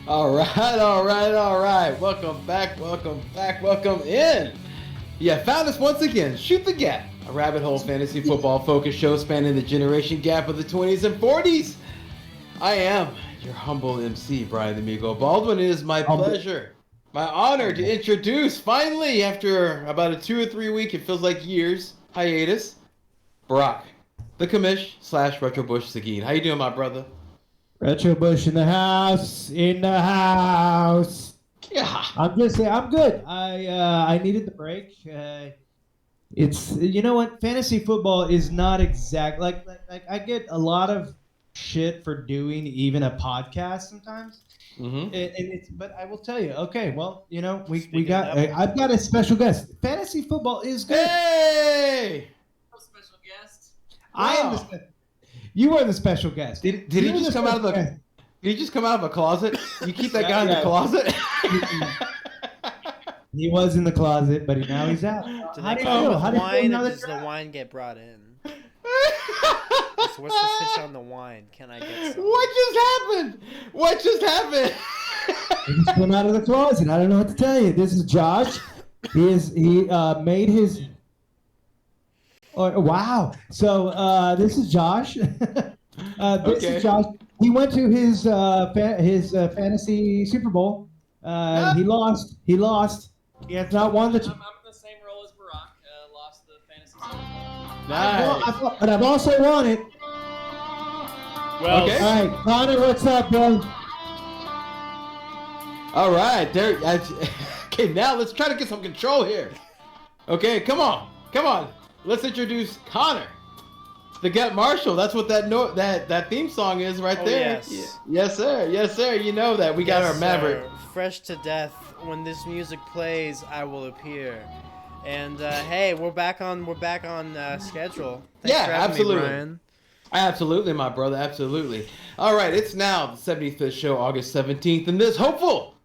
All right. Welcome in. Yeah, found us once again. Shoot the Gap, a rabbit hole fantasy football focused show spanning the generation gap of the 20s and 40s. I am your humble MC, Brian Amigo Baldwin. It is my pleasure, my honor to introduce, finally, after about a 2 or 3 week, it feels like years, hiatus, Brock, the commish / Retro Bush Seguin. How you doing, my brother? Retro Bush in the house. Yeah. I'm good. I needed the break. It's you know what, fantasy football is not exact. Like I get a lot of shit for doing even a podcast sometimes. Mm-hmm. But I will tell you. Okay, well, we got. I've got a special guest. Fantasy football is good. Hey! No special guest. I am You are the special guest. Did he just come out of Did he just come out of a closet? You keep that guy in the closet? He was in the closet, but now he's out. How do you feel? Wine, or does the wine get brought in? So what's the stitch on the wine? Can I get some? What just happened? He just came out of the closet. I don't know what to tell you. This is Josh. He made his. Oh, wow. So this is Josh. This is Josh. He went to his fantasy Super Bowl. He lost. He has not won the. I'm in the same role as Barack. Lost the fantasy Super Bowl. Nice. But I've also won it. Well, okay. All right, Connor, what's up, bro? All right, there. Okay, now let's try to get some control here. Okay, come on. Let's introduce Connor, the Get Marshall. That's what that theme song is right there. Yes. Yes, sir. You know that we got our Maverick. Sir. Fresh to death. When this music plays, I will appear. And hey, we're back on schedule. Thanks for having absolutely. me, Brian. Absolutely, my brother. Absolutely. All right, it's now the 75th show, August 17th, in this hopeful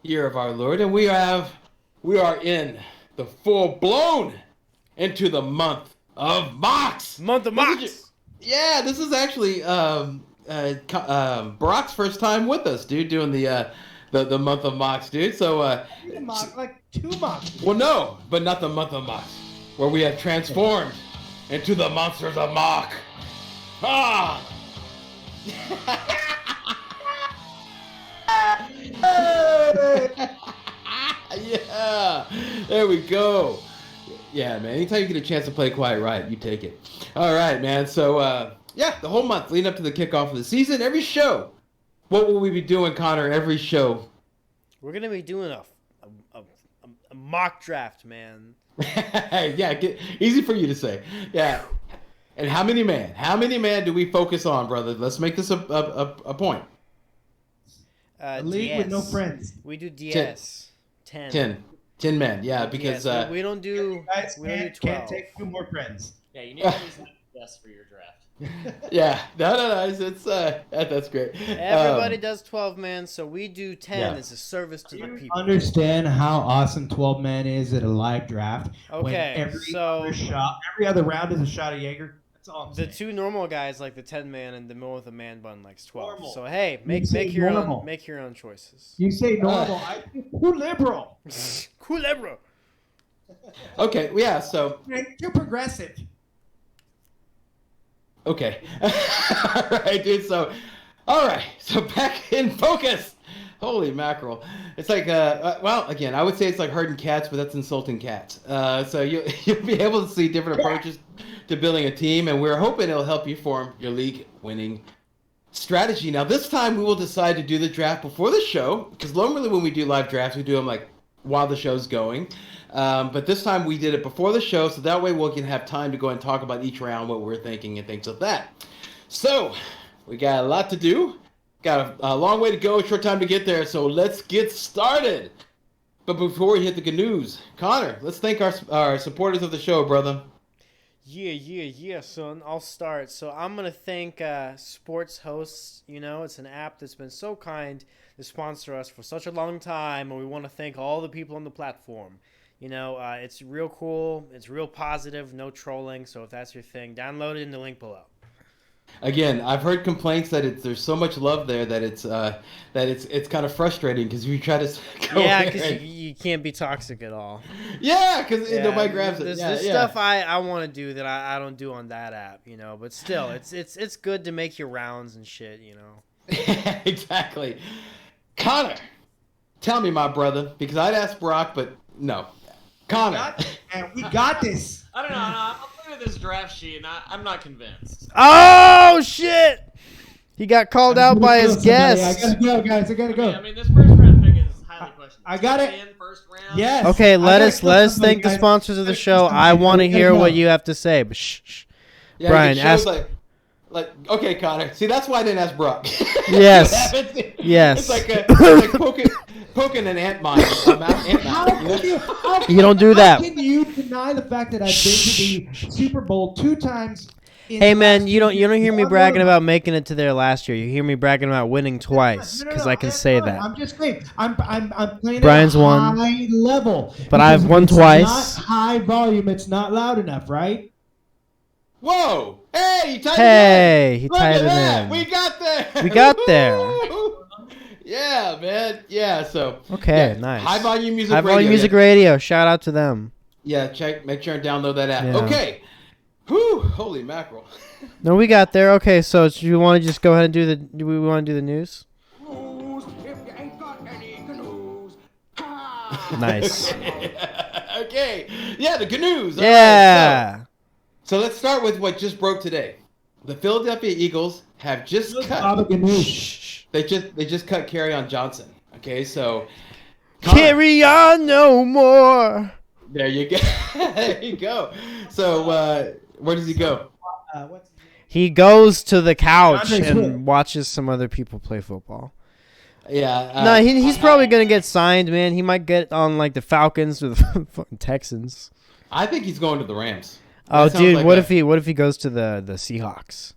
year of our Lord, and we are in the full-blown into the month of Mox. Yeah, this is actually Brock's first time with us, dude, doing the month of Mox, dude. So like 2 months. Well, no, but not the month of Mox, where we have transformed into the monsters of Mock. Ah! Yeah, there we go. Yeah, man. Anytime you get a chance to play Quiet Riot, you take it. All right, man. So, the whole month leading up to the kickoff of the season, every show. What will we be doing, Connor? Every show. We're gonna be doing a mock draft, man. Yeah, easy for you to say. Yeah. And how many man do we focus on, brother? Let's make this a point. League DS. with no friends. We do DS. 10 men, yeah, because we don't do. Guys we don't do 12. can't take 2 more friends. Yeah, you need to use that guest for your draft. Yeah, no, it's that's great. Everybody does 12 man, so we do 10 as a service to the people. Understand how awesome 12 man is at a live draft? Okay, every other round is a shot of Jaeger. That's all I'm saying. The 2 normal guys like the 10 man, and the man with a man bun likes 12. Normal. So hey, make your own choices. You say normal, I think cool liberal. Cool liberal. Okay, yeah, so You're progressive. okay. All right, dude. So back in focus. Holy mackerel! It's like, again, I would say it's like herding cats, but that's insulting cats. So you'll be able to see different approaches to building a team, and we're hoping it'll help you form your league-winning strategy. Now, this time we will decide to do the draft before the show, because normally when we do live drafts, we do them like while the show's going. But this time we did it before the show, so that way we can have time to go and talk about each round, what we're thinking, and things like that. So we got a lot to do. Got a long way to go, short time to get there, so let's get started. But before we hit the good news, Connor, let's thank our supporters of the show, brother. Yeah, son. I'll start. So I'm going to thank Sports Hosts. It's an app that's been so kind to sponsor us for such a long time, and we want to thank all the people on the platform. It's real cool. It's real positive, no trolling. So if that's your thing, download it in the link below. Again, I've heard complaints that there's so much love there that it's kind of frustrating because you try to go Yeah, there because and- you can't be toxic at all. yeah, because Yeah, nobody grabs it. There's stuff I want to do that I don't do on that app, you know. But still, it's good to make your rounds and shit, you know. Exactly. Connor, tell me, my brother, because I'd ask Brock, but no. Connor. And we got this. I don't know. I'm looking at this draft sheet, and I'm not convinced. Oh shit! He got called out by his guest. I gotta go, guys. I gotta go. I mean, this first round pick is highly questionable. I got it. First round. Yes. Okay, I let gotta us kill somebody, thank the guys. sponsors of the I gotta show. kill I somebody. want to I gotta hear go. what you have to say. But shh. Yeah, Brian, it shows ask. like okay, Connor. See, that's why I didn't ask Brock. Yes. What happens? Yes. It's like poking an ant mine. How can you? You don't do that. How can you deny the fact that I've been to the Super Bowl 2 times? in Hey the man, last you don't 2 hear years? me One bragging of about making it to there last year. You hear me bragging about winning twice No, because I can that's say fine. that. I'm just saying. I'm playing Brian's at a won. high level. But I've Because won if twice. It's not high volume. It's not loud enough, right? Whoa! Hey, he tied Hey, it in. he Look tied at it that. in. We got there. We got there. Woo! Yeah, man. Yeah. So. Okay, yeah, nice. High volume music. High volume radio, music yeah. radio. Shout out to them. Yeah, make sure and download that app. Yeah. Okay. Whew, holy mackerel. No, we got there. Okay, so do you want to just go ahead and do we want to do the news? Nice. Okay. Yeah, the GNUs. All right, Yeah. so let's start with what just broke today. The Philadelphia Eagles have just cut. Baba Ganoush. Shh. They just cut Carry Johnson. Okay, so Connor, Carry on no more. there you go. There you go. So where does he go? What's He goes to the couch DeAndre and Swift. watches some other people play football. Yeah. No, he's probably gonna get signed, man. He might get on like the Falcons or the fucking Texans. I think he's going to the Rams. Oh, That sounds dude, like what a- if he goes to the Seahawks?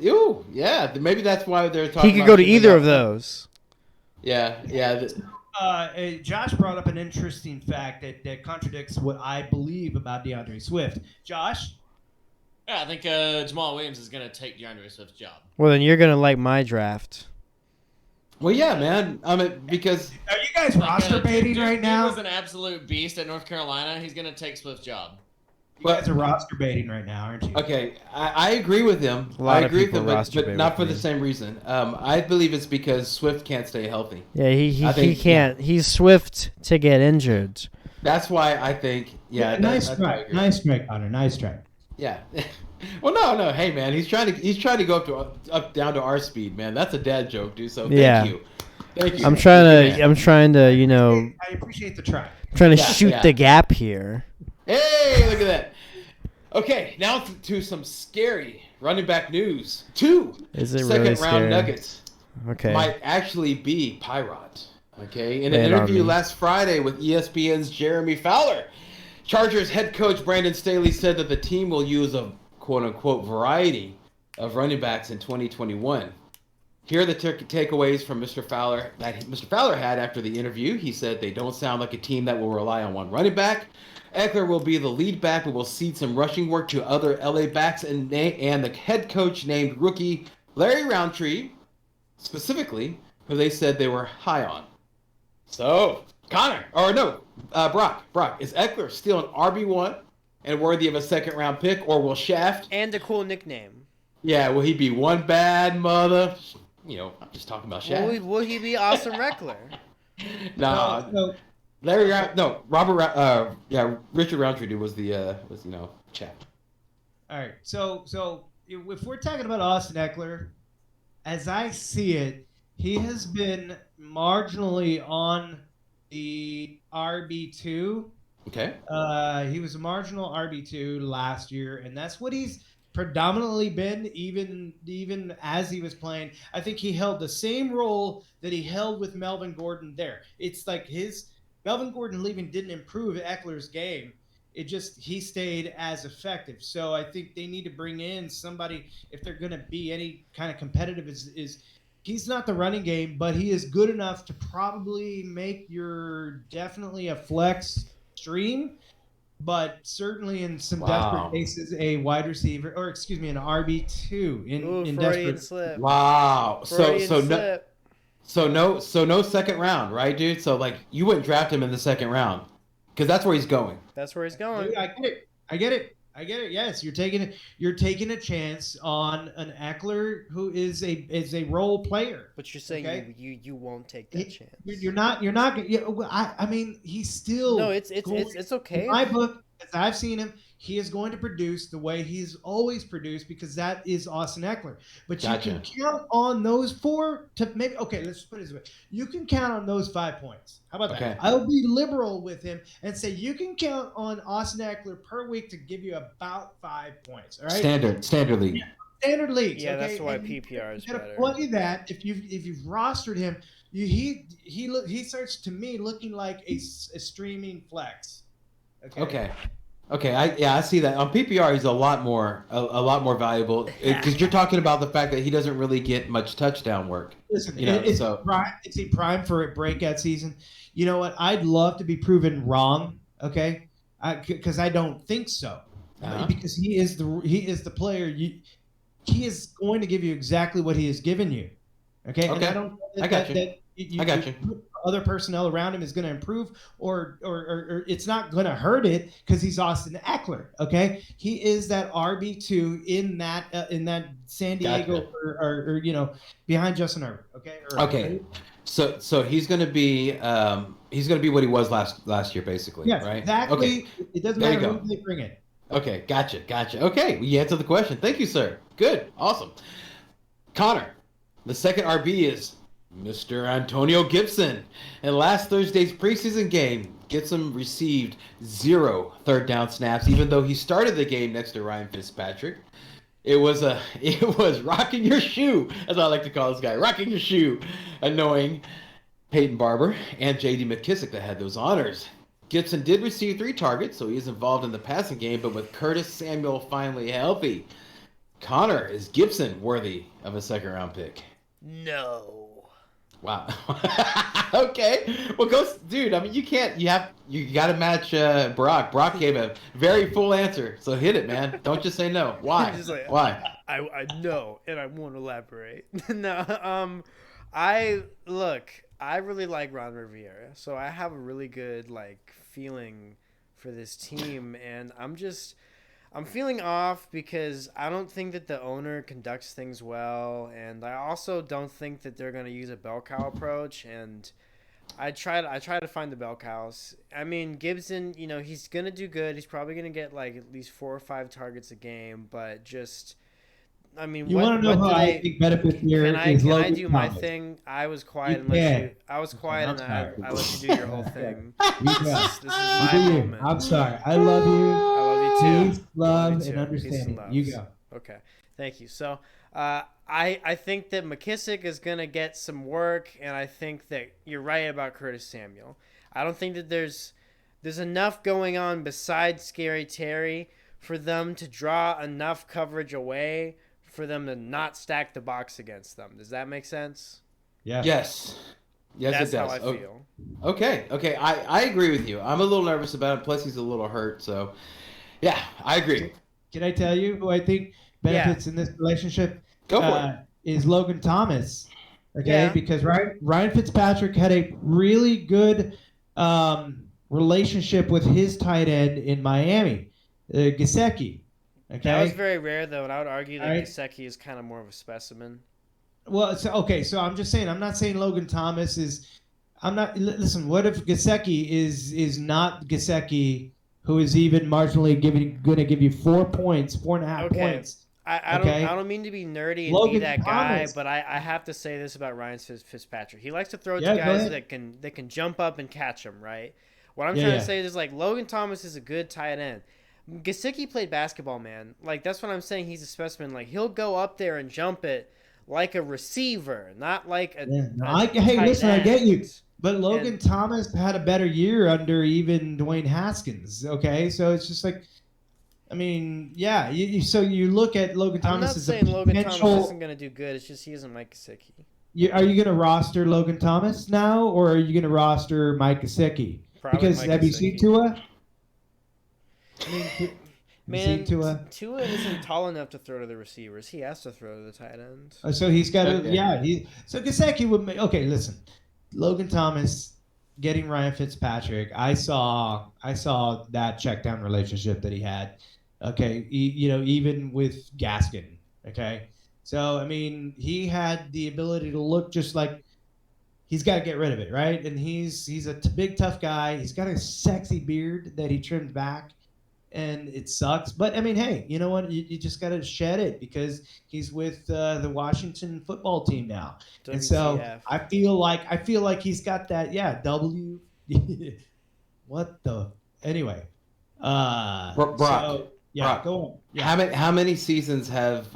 Ooh, yeah. Maybe that's why they're talking. He could about go to keeping either up- of those. Yeah, yeah. Josh brought up an interesting fact that contradicts what I believe about DeAndre Swift. Josh? Yeah, I think Jamal Williams is going to take DeAndre Swift's job. Well, then you're gonna like my draft. Well, yeah, man. I mean, because Are you guys roster baiting right He now? was an absolute beast at North Carolina. He's going to take Swift's job. You guys are roster baiting right now, aren't you? okay, I agree with him. A lot I of agree with people him, but roster bait not with for the me. same reason. I believe it's because Swift can't stay healthy. Yeah, I he think- can't. He's swift to get injured. That's why I think. Yeah, nice that's why I strike. agree. Nice strike, Connor. Nice strike. Yeah. Well, no. Hey, man, he's trying to go up down to our speed, man. That's a dad joke, dude. So Yeah. thank you. I'm trying Yeah. to, you know, I appreciate the try. trying to Yeah, shoot yeah. the gap here. Hey, look at that. Okay, now to some scary running back news. Two Is it second really round scary? nuggets Okay. might actually be Pyrot. Okay, in Lay an it on interview me. last Friday with ESPN's Jeremy Fowler, Chargers head coach Brandon Staley said that the team will use a quote-unquote variety of running backs in 2021. Here are the takeaways from Mr. Fowler that Mr. Fowler had after the interview. He said they don't sound like a team that will rely on one running back. Eckler will be the lead back, but will cede some rushing work to other LA backs, and the head coach named rookie Larry Roundtree, specifically, who they said they were high on. So, Brock, is Eckler still an RB1 and worthy of a second round pick, or will Shaft? And a cool nickname. Yeah, will he be one bad mother? You know, I'm just talking about Shaft. Will he be Austin Reckler? Nah, So, Richard Roundtree was Shaft. all right. So if we're talking about Austin Eckler, as I see it, he has been marginally on the RB2. Okay. He was a marginal RB2 last year, and that's what he's predominantly been, even as he was playing. I think he held the same role that he held with Melvin Gordon there. It's like Melvin Gordon leaving didn't improve Eckler's game. He stayed as effective. So I think they need to bring in somebody if they're going to be any kind of competitive. Is he's not the running game, but he is good enough to probably make your definitely a flex stream. but certainly in some Wow. desperate cases, a wide receiver, or excuse me, an RB2 Ooh, in Freudian desperate. slip. Wow. Freudian slip. So no second round, right, dude? So like you wouldn't draft him in the second round because that's where he's going. That's where he's going. I get it. I get it. I get it. Yes, you're taking a chance on an Eckler who is a role player. But you're saying Okay? you won't take that chance. You're not. I mean, he's still. No, it's okay. In my book, as I've seen him, he is going to produce the way he's always produced because that is Austin Eckler. But you Gotcha. can count on those 4 to maybe. Okay, let's put it this way: you can count on those 5 points. How about Okay. that? I'll be liberal with him and say you can count on Austin Eckler per week to give you about 5 points. All right. Standard league. Standard leagues. Yeah, okay? that's why And PPR is you gotta better. play that if you've rostered him, he starts to me looking like a streaming flex. Okay. I see that on PPR. He's a lot more valuable because you're talking about the fact that he doesn't really get much touchdown work. Listen, You know, it's so- a prime for a breakout season. You know what? I'd love to be proven wrong. Okay, because I don't think so. Uh-huh. Because he is the player. He is going to give you exactly what he has given you. Okay. And Okay. I don't. I got you. I got you. Other personnel around him is going to improve, or it's not going to hurt it because he's Austin Eckler. Okay, he is that RB2 in that San Diego Gotcha. or behind Justin Herbert. Okay. Okay. So he's gonna be what he was last year basically. Yes, Right. exactly. Okay. It doesn't There you matter go. who they bring in. Okay. Gotcha. Okay. Well, you answered the question. Thank you, sir. Good. Awesome. Connor, the second RB is Mr. Antonio Gibson. In last Thursday's preseason game, Gibson received 0 third down snaps, even though he started the game next to Ryan Fitzpatrick. It was rocking your shoe, as I like to call this guy, rocking your shoe, annoying Peyton Barber and J.D. McKissick that had those honors. Gibson did receive 3 targets, so he is involved in the passing game, but with Curtis Samuel finally healthy, Connor, is Gibson worthy of a second-round pick? No. Wow. Okay. Well, dude. I mean, you got to match Brock. Brock gave a very full answer, so hit it, man. Don't just say no. Why? Just like, Why? I know, and I won't elaborate. No. I really like Ron Rivera, so I have a really good feeling for this team, and I'm feeling off because I don't think that the owner conducts things well, and I also don't think that they're going to use a bell cow approach. And I try to find the bell cows. I mean, Gibson, he's going to do good. He's probably going to get at least 4 or 5 targets a game, but I mean, You want to know how I think benefits here can I Logan do my Thomas. thing? I was quiet You and let can. you. I was quiet I'm and sorry. I let you do your whole thing. You This go. is my You do you. moment. I'm sorry. I love you. I love you too. Peace, love, Love you and too. understanding. Peace and You loves. go. Okay, thank you. So, I think that McKissick is gonna get some work, and I think that you're right about Curtis Samuel. I don't think that there's enough going on besides Scary Terry for them to draw enough coverage away for them to not stack the box against them. Does that make sense? Yeah. Yes. Yes, That's it does. how I feel. Okay. I agree with you. I'm a little nervous about it. Plus, he's a little hurt. So, yeah, I agree. Can I tell you who I think benefits in this relationship? Go for it. Is Logan Thomas. Okay, Yeah. because Ryan Fitzpatrick had a really good relationship with his tight end in Miami, Gesicki. Okay. That was very rare, though, and I would argue that All right. Gesicki is kind of more of a specimen. Well, so I'm just saying. I'm not saying Logan Thomas is. I'm not. Listen. What if Gesicki is not Gesicki, who is even marginally going to give you 4 points, 4.5 Okay. points? I Okay. don't mean to be nerdy and Logan be that guy, Thomas. but I have to say this about Ryan Fitzpatrick. He likes to throw it Yeah, to go guys ahead. that can jump up and catch him, right? What I'm Yeah, trying yeah. to say is Logan Thomas is a good tight end. Gesicki played basketball, man. That's what I'm saying. He's a specimen. He'll go up there and jump it like a receiver, not like a. Yeah. No, a hey, tight listen, I get you. end. But Logan Thomas had a better year under even Dwayne Haskins. Okay, so it's just I mean, yeah. So you look at Logan I'm Thomas not as saying a Logan potential. Thomas isn't going to do good. It's just he isn't Mike Gesicki. Are you going to roster Logan Thomas now, or are you going to roster Mike Gesicki? Probably Because Mike have you seen Gesicki. Tua? I mean, Man, Tua? Tua isn't tall enough to throw to the receivers. He has to throw to the tight end. So he's got to, Okay. yeah. So Gesicki would make. Okay, listen, Logan Thomas getting Ryan Fitzpatrick. I saw that check down relationship that he had. Okay, even with Gaskin. Okay, so I mean, he had the ability to look just like. He's got to get rid of it, right? And he's a big tough guy. He's got a sexy beard that he trimmed back. And it sucks, but I mean, hey, you know what? You just got to shed it because he's with the Washington football team now, and so WTF. I feel like he's got that. Yeah, W. What the? Anyway, Brock. So, yeah, Brock. go on. Yeah. How many seasons have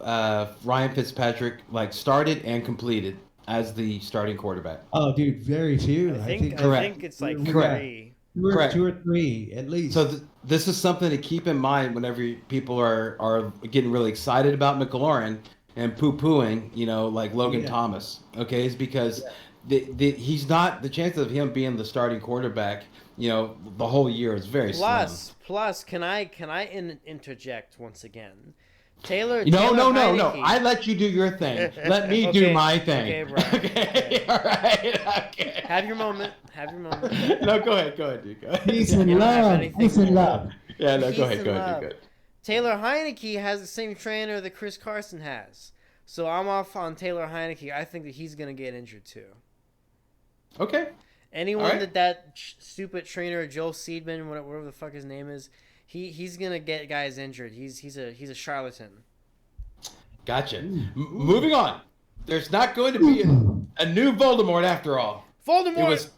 Ryan Fitzpatrick started and completed as the starting quarterback? Oh, dude, very few. I think it's like Correct. 3. Correct. 2 or 3 at least. So this is something to keep in mind whenever people are getting really excited about McLaurin and poo-pooing, like Logan Thomas. Okay, is because he's not, the chance of him being the starting quarterback, the whole year is very slim. Plus, can I interject once again? Taylor. No. Heineke. I let you do your thing. Let me do my thing. Okay, Brian. Okay. All right. Okay. Have your moment. No, go ahead, dude. Go ahead. Peace and love. Peace and love. Yeah, no, go Peace ahead, and love. dude. Taylor Heineke has the same trainer that Chris Carson has. So I'm off on Taylor Heineke. I think that he's going to get injured too. Okay. Anyone All right. that stupid trainer, Joel Seedman, whatever the fuck his name is, he's going to get guys injured. He's a charlatan. Gotcha. Moving on. There's not going to be a new Voldemort after all. Voldemort!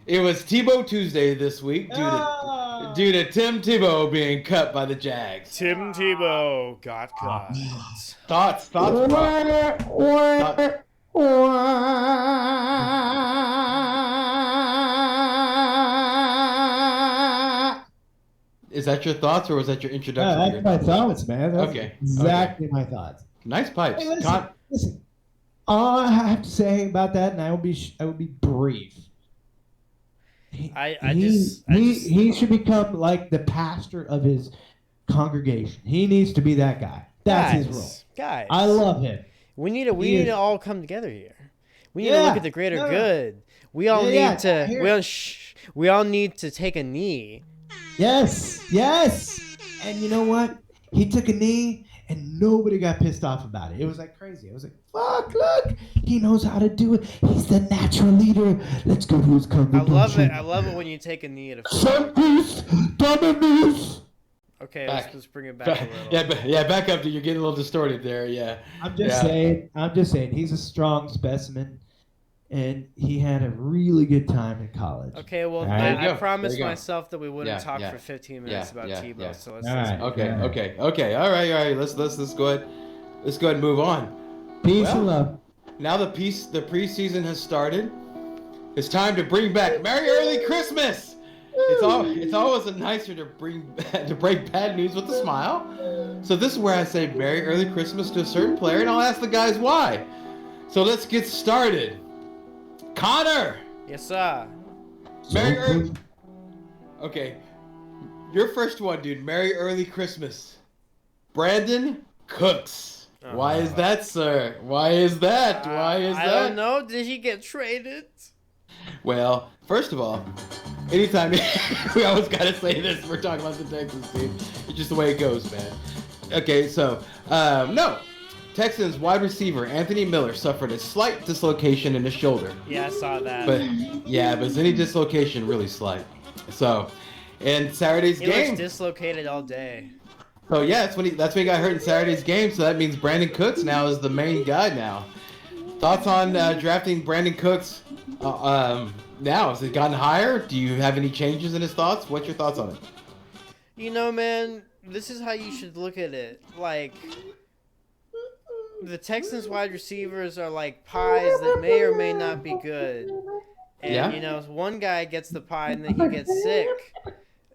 It was Tebow Tuesday this week due to Tim Tebow being cut by the Jags. Tim Tebow got cut. Thoughts, Brock? Is that your thoughts or was that your introduction? That's my thoughts, man. That's Okay. exactly my thoughts. Nice pipes. Hey, listen. All I have to say about that, and I will be brief. He should become like the pastor of his congregation. He needs to be that guy. That's his role. Guys, I love him. We need to all come together here. We need to look at the greater good. We all need to. We all need to take a knee. Yes. And you know what? He took a knee, and nobody got pissed off about it. It was like crazy. I was like, fuck, look. He knows how to do it. He's the natural leader. Let's go to his congregation. I love it when you take a knee at a Son peace, Dominus. Okay, let's bring it back a little. Yeah, back up to you're getting a little distorted there. Yeah. I'm just saying. He's a strong specimen, and he had a really good time in college. Okay, well, Right. I promised myself that we wouldn't talk Yeah. for 15 minutes about Tebow. Yeah. So let's. All right. Okay. All right. Let's go ahead. Let's go ahead and move on. Peace and love. Now the preseason has started. It's time to bring back Merry Early Christmas. It's always nicer to break bad news with a smile. So this is where I say Merry Early Christmas to a certain player, and I'll ask the guys why. So let's get started. Connor. Yes, sir. Merry Early. Okay, your first one, dude. Merry Early Christmas. Brandon Cooks. Why is that, sir? Why is that? I don't know. Did he get traded? Well, first of all, anytime we always gotta say this. We're talking about the Texans, dude. It's just the way it goes, man. Okay, so no. Texans wide receiver Anthony Miller suffered a slight dislocation in his shoulder. Yeah, I saw that. But is any dislocation really slight? So, in Saturday's game, he looks dislocated all day. So yeah, that's when he got hurt in Saturday's game. So that means Brandon Cooks now is the main guy now. Thoughts on drafting Brandon Cooks now? Has it gotten higher? Do you have any changes in his thoughts? What's your thoughts on it? You know, man, this is how you should look at it. Like, the Texans wide receivers are like pies that may or may not be good. And, one guy gets the pie and then he gets sick.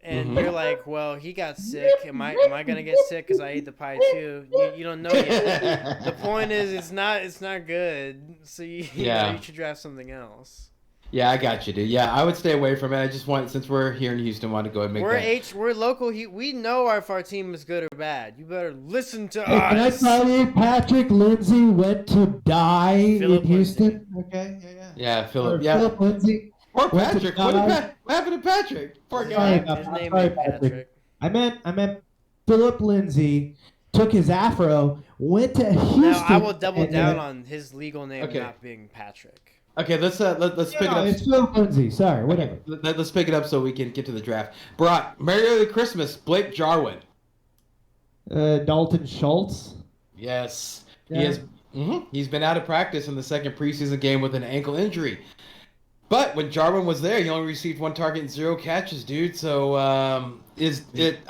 And you're like, well, he got sick. Am I gonna get sick because I ate the pie too? You don't know yet. The point is, it's not good. So you should draft something else. Yeah, I got you, dude. Yeah, I would stay away from it. I just want, since we're here in Houston, want to go ahead and make that. We're local. We know if our team is good or bad. You better listen to Hey, can I us. tell you, Patrick Lindsey went to die Phillip in Houston? Okay, yeah. Yeah, Or Phillip. Yeah. Phillip Lindsey. Poor went to Patrick. die. What happened to Patrick? Poor His guy. Sorry about his that. name Sorry, ain't Patrick. Patrick. I meant Phillip Lindsey took his afro, went to Houston. Now I will double and down then- on his legal name Okay. not being Patrick. Okay, let's pick it up. It's Phillip Lindsey. Sorry, whatever. Let's pick it up so we can get to the draft. Brock, Merry Early Christmas, Blake Jarwin. Dalton Schultz. Yes, Yeah. he has. He's been out of practice in the second preseason game with an ankle injury. But when Jarwin was there, he only received 1 target and 0 catches, dude. So I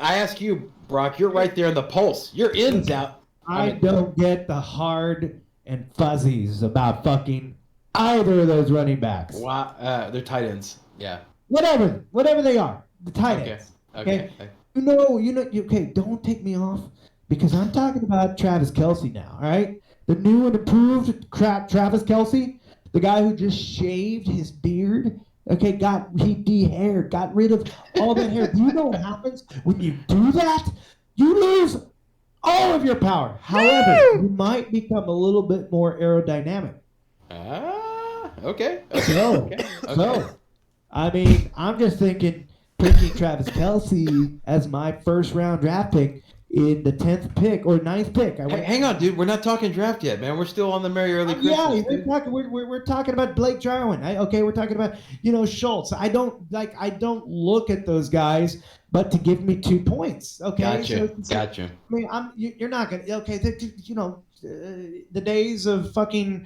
ask you, Brock, you're right there in the pulse. You're in out. I don't get the hard and fuzzies about fucking either of those running backs. Wow, they're tight ends. Yeah. Whatever they are, the tight Okay. ends. Okay. Okay, don't take me off because I'm talking about Travis Kelce now, all right? The new and improved Travis Kelce, the guy who just shaved his beard, okay, he de-haired, got rid of all that hair. Do you know what happens when you do that? You lose all of your power. However, you might become a little bit more aerodynamic. Okay. So, Okay. so, I mean, I'm just thinking picking Travis Kelce as my first round draft pick in the 10th pick or 9th pick. Hang on, dude. We're not talking draft yet, man. We're still on the Merry Early Christmas. Yeah, dude. we're talking about Blake Jarwin. We're talking about Schultz. I don't look at those guys, but to give me 2 points. Okay, Gotcha. I mean, you're not gonna. Okay, the days of fucking,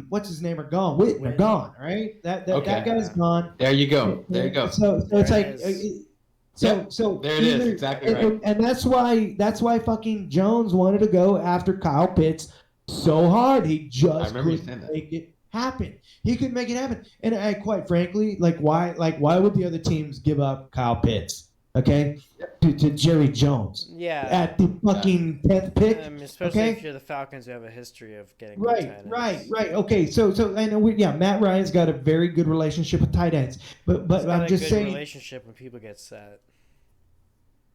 what's his name are gone. Witten are gone, right? That guy's gone. There you go. So it's like. So there it is. Exactly right. And that's why fucking Jones wanted to go after Kyle Pitts so hard. He just couldn't make it happen. He couldn't make it happen. And quite frankly, why would the other teams give up Kyle Pitts? Okay, to Jerry Jones. Yeah. At the fucking 10th pick. Especially if you're the Falcons, who have a history of getting good tight ends. Right. Okay, so I know Matt Ryan's got a very good relationship with tight ends, but I'm just saying. Relationship when people get sad.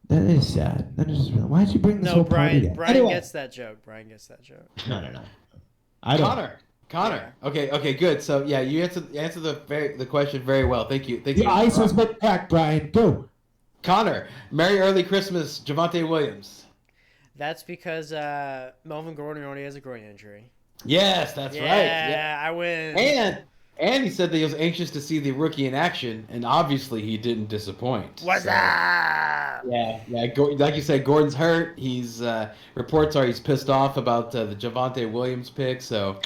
That is sad. Why'd you bring this whole party down? Brian gets that joke. No. I don't. Connor. Yeah. Okay, good. So yeah, you answered the question very well. Thank you. The ice has been cracked, Brian. Go. Connor, Merry Early Christmas, Javonte Williams. That's because Melvin Gordon already has a groin injury. Yes, that's right. Yeah, I win. And he said that he was anxious to see the rookie in action, and obviously he didn't disappoint. What's up? Yeah. Like you said, Gordon's hurt. He's reports are he's pissed off about the Javonte Williams pick. So,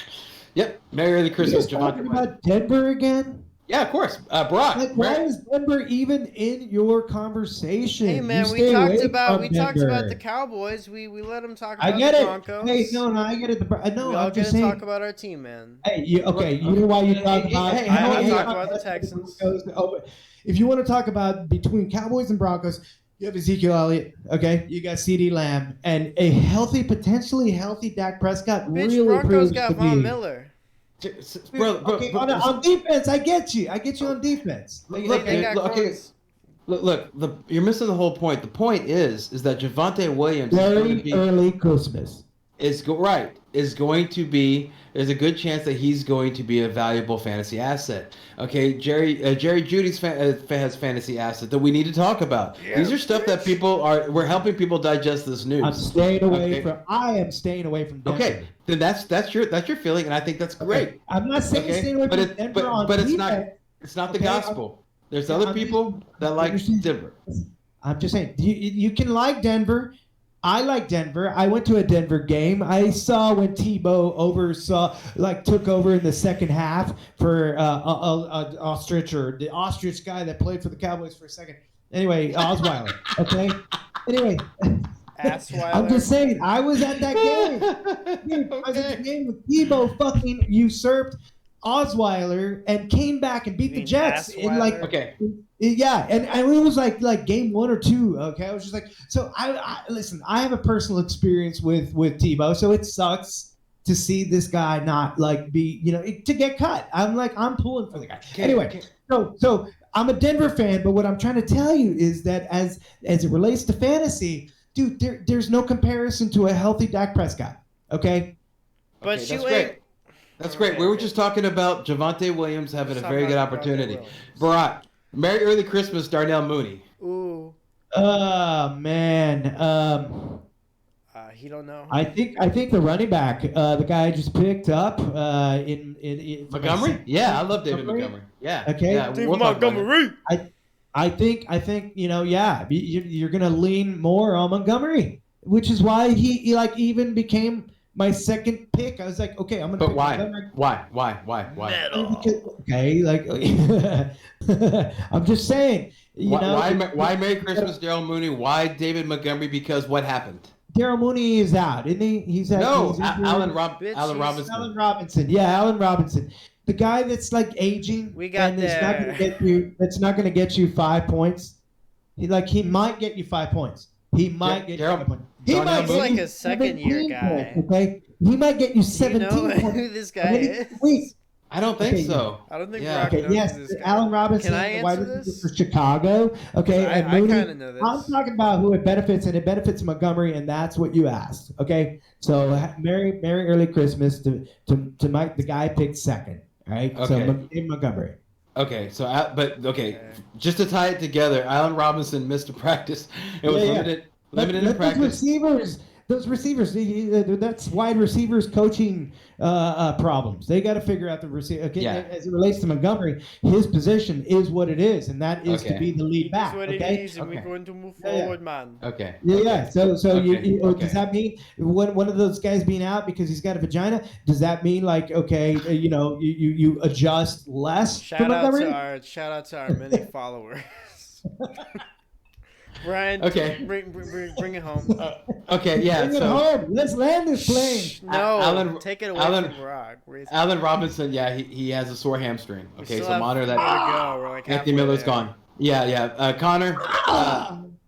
yep. Merry Early Christmas, Javonte. Talking about Denver again? Yeah, of course. Brock. Why is Denver even in your conversation? Hey man, we talked about the Cowboys. We let them talk about the Broncos. Hey, no, I get it. No, we all get to talk about our team, man. Hey, you know why you talk about? I talk about the Texans. If you want to talk about between Cowboys and Broncos, you have Ezekiel Elliott. Okay, you got CeeDee Lamb and a potentially healthy Dak Prescott. Broncos got Von Miller. On defense, I get you on defense. Look, you're missing the whole point. The point is that Javonte Williams early Christmas is going to be. There's a good chance that he's going to be a valuable fantasy asset. Okay, Jerry Judy's has fantasy asset that we need to talk about. Yeah, these are stuff that we're helping people digest this news. I am staying away from Denver. Okay, then that's your feeling, and I think that's great. Okay. I'm not saying staying away from Denver but it's not the gospel. There's other people that like Denver. I'm just saying you can like Denver. I like Denver. I went to a Denver game. I saw when Tebow took over in the second half for Ostrich, or the Ostrich guy that played for the Cowboys for a second. Anyway, Osweiler. Okay. Anyway, I'm just saying. I was at that game. Dude, I was at the game with Tebow fucking usurped Osweiler and came back and beat the Jets in Yeah, and it was like game 1 or 2. Okay, I was just like, so I listen. I have a personal experience with Tebow, so it sucks to see this guy not like be, to get cut. I'm pulling for the guy. Anyway, so I'm a Denver fan, but what I'm trying to tell you is that as it relates to fantasy, dude, there's no comparison to a healthy Dak Prescott. Okay. But that's great. That's great. We were just talking about Javonte Williams having a very good opportunity. Barack, Merry Early Christmas, Darnell Mooney. Ooh. Oh man. He don't know. I think the running back, the guy I just picked up in Montgomery. Yeah, I love David Montgomery. Yeah. Okay. Yeah, David Montgomery. I think you're gonna lean more on Montgomery, which is why he like even became my second pick. I was like, okay, I'm gonna. But pick why? Montgomery. Why? Okay, like I'm just saying. Why Merry Christmas, Daryl Mooney? Why David Montgomery? Because what happened? Daryl Mooney is out, isn't he? He's out. No, Allen Robinson. Robinson. Yeah, Allen Robinson. The guy that's like aging. We got and there. That's not gonna get you 5 points. He might get you 5 points. He might get you 5 points. He might He's like a second-year guy. Points, okay, he might get you 17 You know points. who this guy is? Wait. I don't think so. I don't think Yeah. Brock knows Yes, this guy. Allen Robinson, Can I the wide answer receiver this? for Chicago. Okay, and I Mooney, kind of know this. I'm talking about who it benefits, and it benefits Montgomery, and that's what you asked. Okay, so Merry Early Christmas to Mike, the guy picked second. All right, so Montgomery. Okay, just to tie it together, Allen Robinson missed a practice. It was limited in practice. Those receivers, that's wide receivers coaching problems. They got to figure out the receiver. Okay, as it relates to Montgomery, his position is what it is, and that is to be the lead back. It's what it is, and we're going to move forward, man. Okay. Yeah. So does that mean one of those guys being out because he's got a vagina? Does that mean like you adjust less? Shout out to our many followers. Brian, bring it home. Bring it home. Let's land this plane. No, take it away from Brock. Allen Robinson, he has a sore hamstring. Okay, so monitor that. We're like Anthony Miller's gone. Yeah. Connor,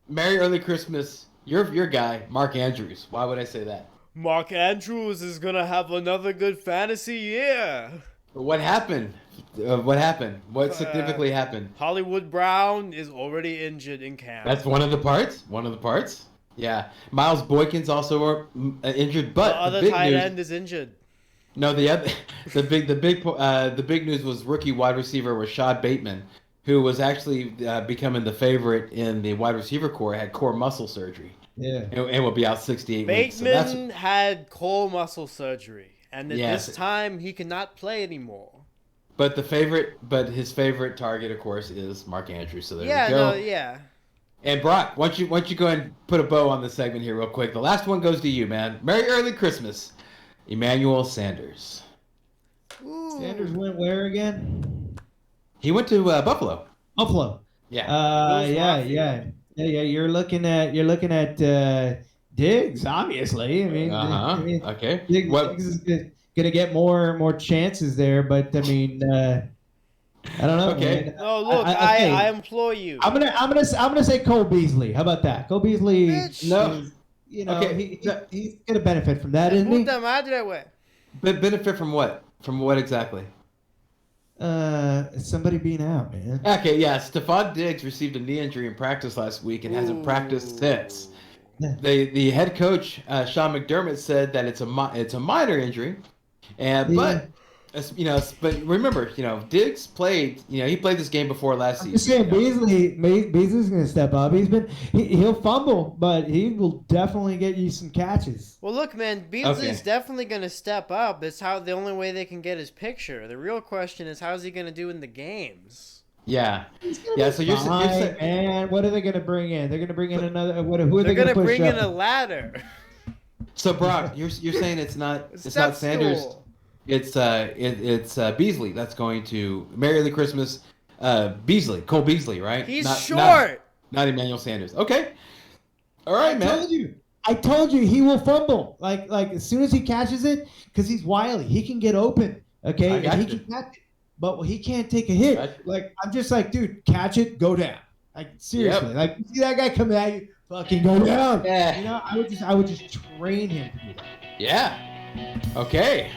Merry Early Christmas. Your guy, Mark Andrews. Why would I say that? Mark Andrews is gonna have another good fantasy year. What happened? What significantly happened? Hollywood Brown is already injured in camp. That's one of the parts. Yeah. Miles Boykin's also injured, but the other tight end is injured. No, the big news was rookie wide receiver Rashad Bateman, who was actually becoming the favorite in the wide receiver core, had core muscle surgery. Yeah. And will be out 68 weeks. Bateman had core muscle surgery, and at this time he cannot play anymore. But his favorite target, of course, is Mark Andrews. So there we go. And Brock, why don't you go ahead and put a bow on this segment here real quick. The last one goes to you, man. Merry Early Christmas, Emmanuel Sanders. Ooh. Sanders went where again? He went to Buffalo. Buffalo. Yeah. Yeah. You're looking at Diggs, obviously. I mean, okay. Diggs is gonna get more chances there, but I mean, I don't know. Okay. Man. No, look, I implore you. I'm gonna say Cole Beasley. How about that? Cole Beasley. No. He's gonna benefit from that, isn't he? Benefit from what? From what exactly? Somebody being out, man. Okay, yeah. Stephon Diggs received a knee injury in practice last week and hasn't practiced since. The head coach Sean McDermott said that it's a minor injury, but remember, Diggs played. He played this game before last season. I'm just saying, Beasley's going to step up. He'll fumble, but he will definitely get you some catches. Well, look, man, Beasley's definitely going to step up. That's the only way they can get his picture. The real question is, how's he going to do in the games? Yeah. So you're saying, and what are they going to bring in? They're going to bring in another. Who are they going to bring in a ladder? So Brock, you're saying it's not Sanders. Stool. It's Beasley that's going to Merry Early Christmas. Beasley, Cole Beasley, right? He's short. Not Emmanuel Sanders. Okay. All right, man. I told you he will fumble. Like as soon as he catches it, because he's wily, he can get open. Okay, he can catch it. But he can't take a hit. Gotcha. Like, I'm just like, dude, catch it, go down. Like, seriously. Like, you see that guy coming at you, fucking go down. Yeah. I would just train him to do that. Yeah. Okay.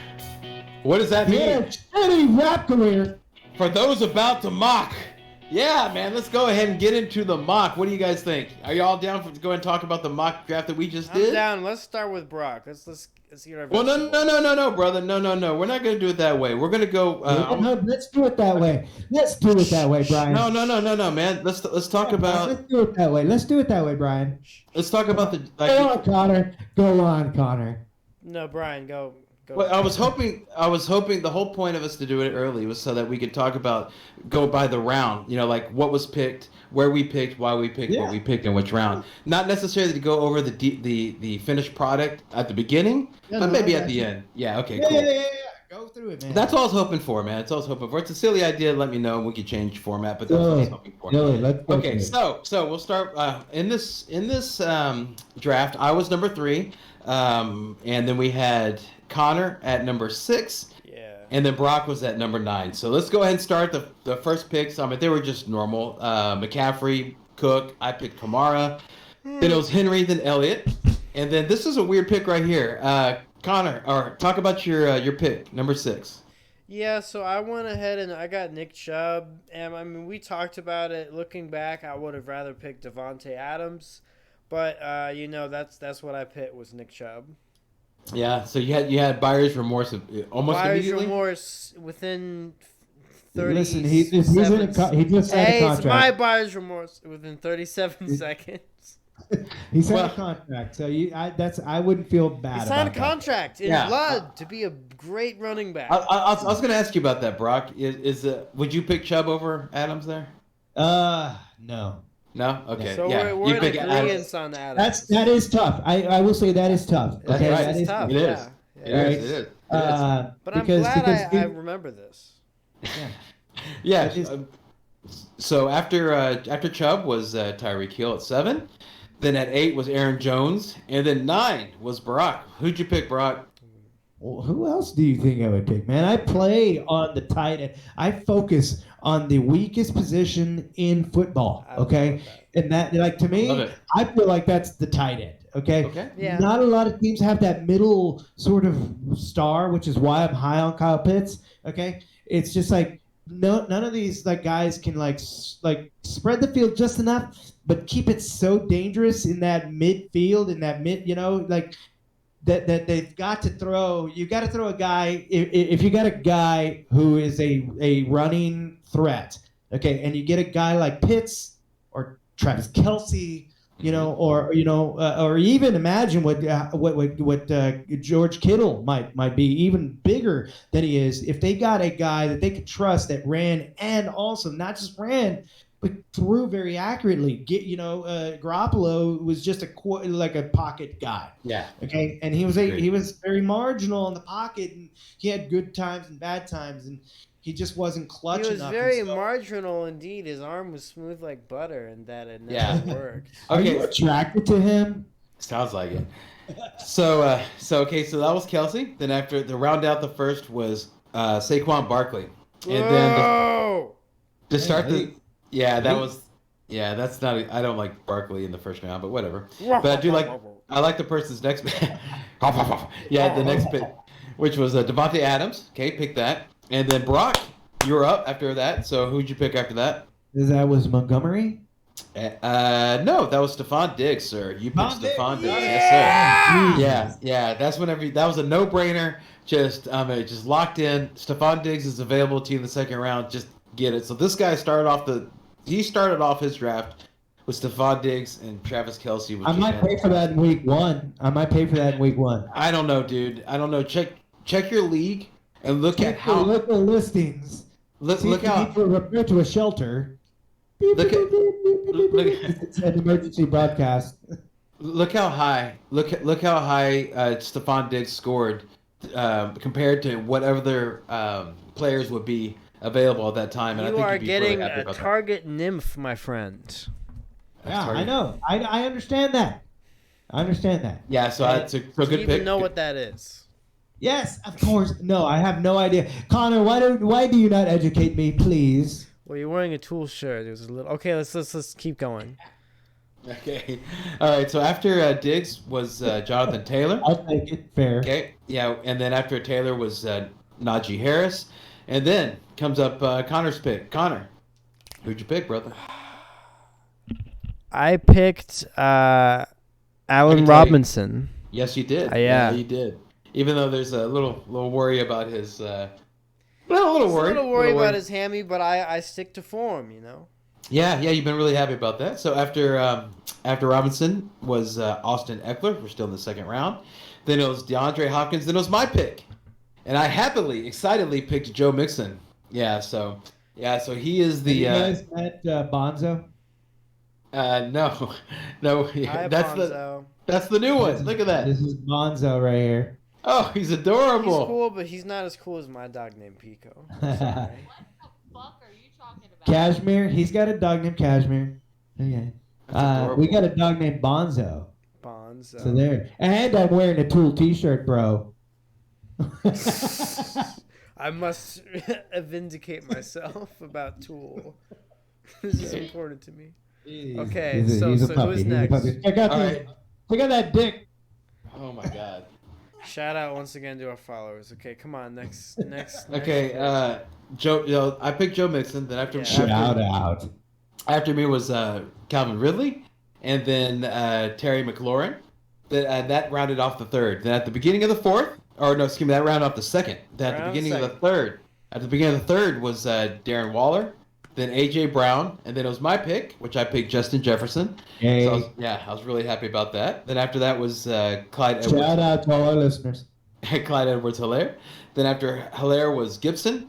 What does that He had mean? a shitty rap career. For those about to mock. Yeah, man, let's go ahead and get into the mock. What do you guys think? Are y'all down to go and talk about the mock draft that we just did? I'm down. Let's start with Brock. Let's hear our Well, no, brother. No. We're not going to do it that way. We're going to go. No, let's do it that way. Let's do it that way, Brian. No, man. Let's talk about. Let's do it that way. Let's do it that way, Brian. Let's talk about the. Go on, Connor. Go on, Connor. No, Brian, go. Well, I was hoping the whole point of us to do it early was so that we could talk about go by the round, like what was picked, where we picked, why we picked, what we picked, in which round. Not necessarily to go over the finished product at the beginning, but maybe at the end. Yeah. Okay. Cool. Yeah. Go through it, man. That's all I was hoping for, man. That's all I was hoping for. It's a silly idea. Let me know. We could change format, but that's what I was hoping for. Okay. So we'll start in this draft. I was number 3, and then we had Connor at number 6. Yeah. And then Brock was at number 9. So let's go ahead and start the first picks. I mean, they were just normal. McCaffrey, Cook. I picked Kamara. Then it was Henry, then Elliott. And then this is a weird pick right here. Connor, or talk about your pick, number 6. Yeah, so I went ahead and I got Nick Chubb. And I mean, we talked about it. Looking back, I would have rather picked Devontae Adams. But that's what I picked was Nick Chubb. Yeah, so you had buyer's remorse almost buyer's immediately. remorse within 30. Listen, he just signed a contract. It's my buyer's remorse within 37 seconds. He signed a contract, so I wouldn't feel bad. He signed a about contract in blood to be a great running back. I was going to ask you about that, Brock. Would you pick Chubb over Adams there? No. No? Okay. So yeah. we're pick in agreement on Adams. That is tough. I will say that is tough. That's Okay, right. that is tough. It is. Yeah. It is. But I'm glad I remember this. Yeah. So after Chubb was Tyreek Hill at 7. Then at 8 was Aaron Jones. And then 9 was Brock. Who'd you pick, Brock? Well, who else do you think I would pick, man? I play on the tight end. I focus on the weakest position in football, okay? And that, to me, I feel like that's the tight end, okay? Yeah. Not a lot of teams have that middle sort of star, which is why I'm high on Kyle Pitts, okay? It's just none of these guys can spread the field just enough, but keep it so dangerous in that midfield, that they've got to throw. You got to throw a guy if you got a guy who is a running threat, okay, and you get a guy like Pitts or Travis Kelce, or even imagine what George Kittle might be, even bigger than he is, if they got a guy that they could trust that ran and also not just ran, but threw very accurately. Garoppolo was just a pocket guy. Yeah. Okay, and he was very marginal in the pocket, and he had good times and bad times, and he just wasn't clutch enough. He was very marginal indeed. His arm was smooth like butter, and that it never worked. Are you attracted to him? Sounds like it. So that was Kelsey. Then after the round out the first was Saquon Barkley, and then to start that's not. I don't like Barkley in the first round, but whatever. But I like the person's next pick. The next pick, which was Devontae Adams. Okay, pick that. And then Brock, you were up after that. So who'd you pick after that? That was Montgomery? No, that was Stephon Diggs, sir. You picked Stephon Diggs. Yes, sir. Yeah. That's that was a no-brainer. Just locked in. Stephon Diggs is available to you in the second round. Just get it. So this guy started off his draft with Stephon Diggs and Travis Kelce. I might pay for that in week one. I don't know, dude. I don't know. Check your league and look at how local listings. Look how refer to a shelter. It's an emergency broadcast. Look how high Stephon Diggs scored compared to whatever their players would be available at that time. And you I think are you'd be getting really happy a about target nymph, my friend. Yeah, I know. I understand that. Yeah, so it's a good pick. Do you even know what that is? Yes, of course. No, I have no idea. Connor, why do you not educate me, please? Well, you're wearing a tool shirt. It was a little. Okay, let's keep going. Okay. All right. So after Diggs was Jonathan Taylor. I'll take it. Fair. Okay. Yeah. And then after Taylor was Najee Harris. And then comes up Connor's pick. Connor, who'd you pick, brother? I picked Allen Robinson. Yes, you did. Yeah, you did. Even though there's a little worry about his. A little worry about his hammy, but I stick to form, you know. Yeah, you've been really happy about that. So after Robinson was Austin Eckler. We're still in the second round. Then it was DeAndre Hopkins. Then it was my pick, and I excitedly picked Joe Mixon. So he is the. You guys met Bonzo? No, Hi, that's Bonzo. that's the new one. Look at that. This is Bonzo right here. Oh, he's adorable. He's cool, but he's not as cool as my dog named Pico. Sorry. What the fuck are you talking about? Cashmere. He's got a dog named Cashmere. Okay. We got a dog named Bonzo. Bonzo. So there. And I'm wearing a Tool T-shirt, bro. I must vindicate myself about Tool. This is important to me. Okay, He's a so puppy. who's He's a next? puppy. Check out that dick. Oh my God. Shout out once again to our followers. Okay, come on, next. Okay, Joe. I picked Joe Mixon. Then Shout out. after me was Calvin Ridley, and then Terry McLaurin. That rounded off the third. Then at the beginning of the fourth, that rounded off the second. Then at the beginning of the third, was Darren Waller, then A.J. Brown, and then it was my pick, which I picked Justin Jefferson. Hey. So I was really happy about that. Then after that was Clyde Edwards. Shout out to all our listeners. Clyde Edwards-Helaire. Then after Helaire was Gibson.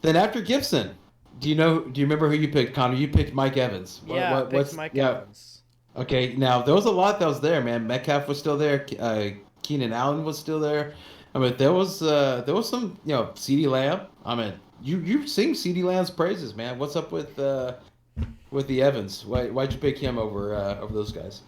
Then after Gibson, do you remember who you picked, Connor? You picked Mike Evans. I picked Mike Evans. Okay, now there was a lot that was there, man. Metcalf was still there. Keenan Allen was still there. I mean, there was some, CeeDee Lamb. I mean, you sing CeeDee Lamb's praises, man. What's up with the Evans? Why'd you pick him over those guys?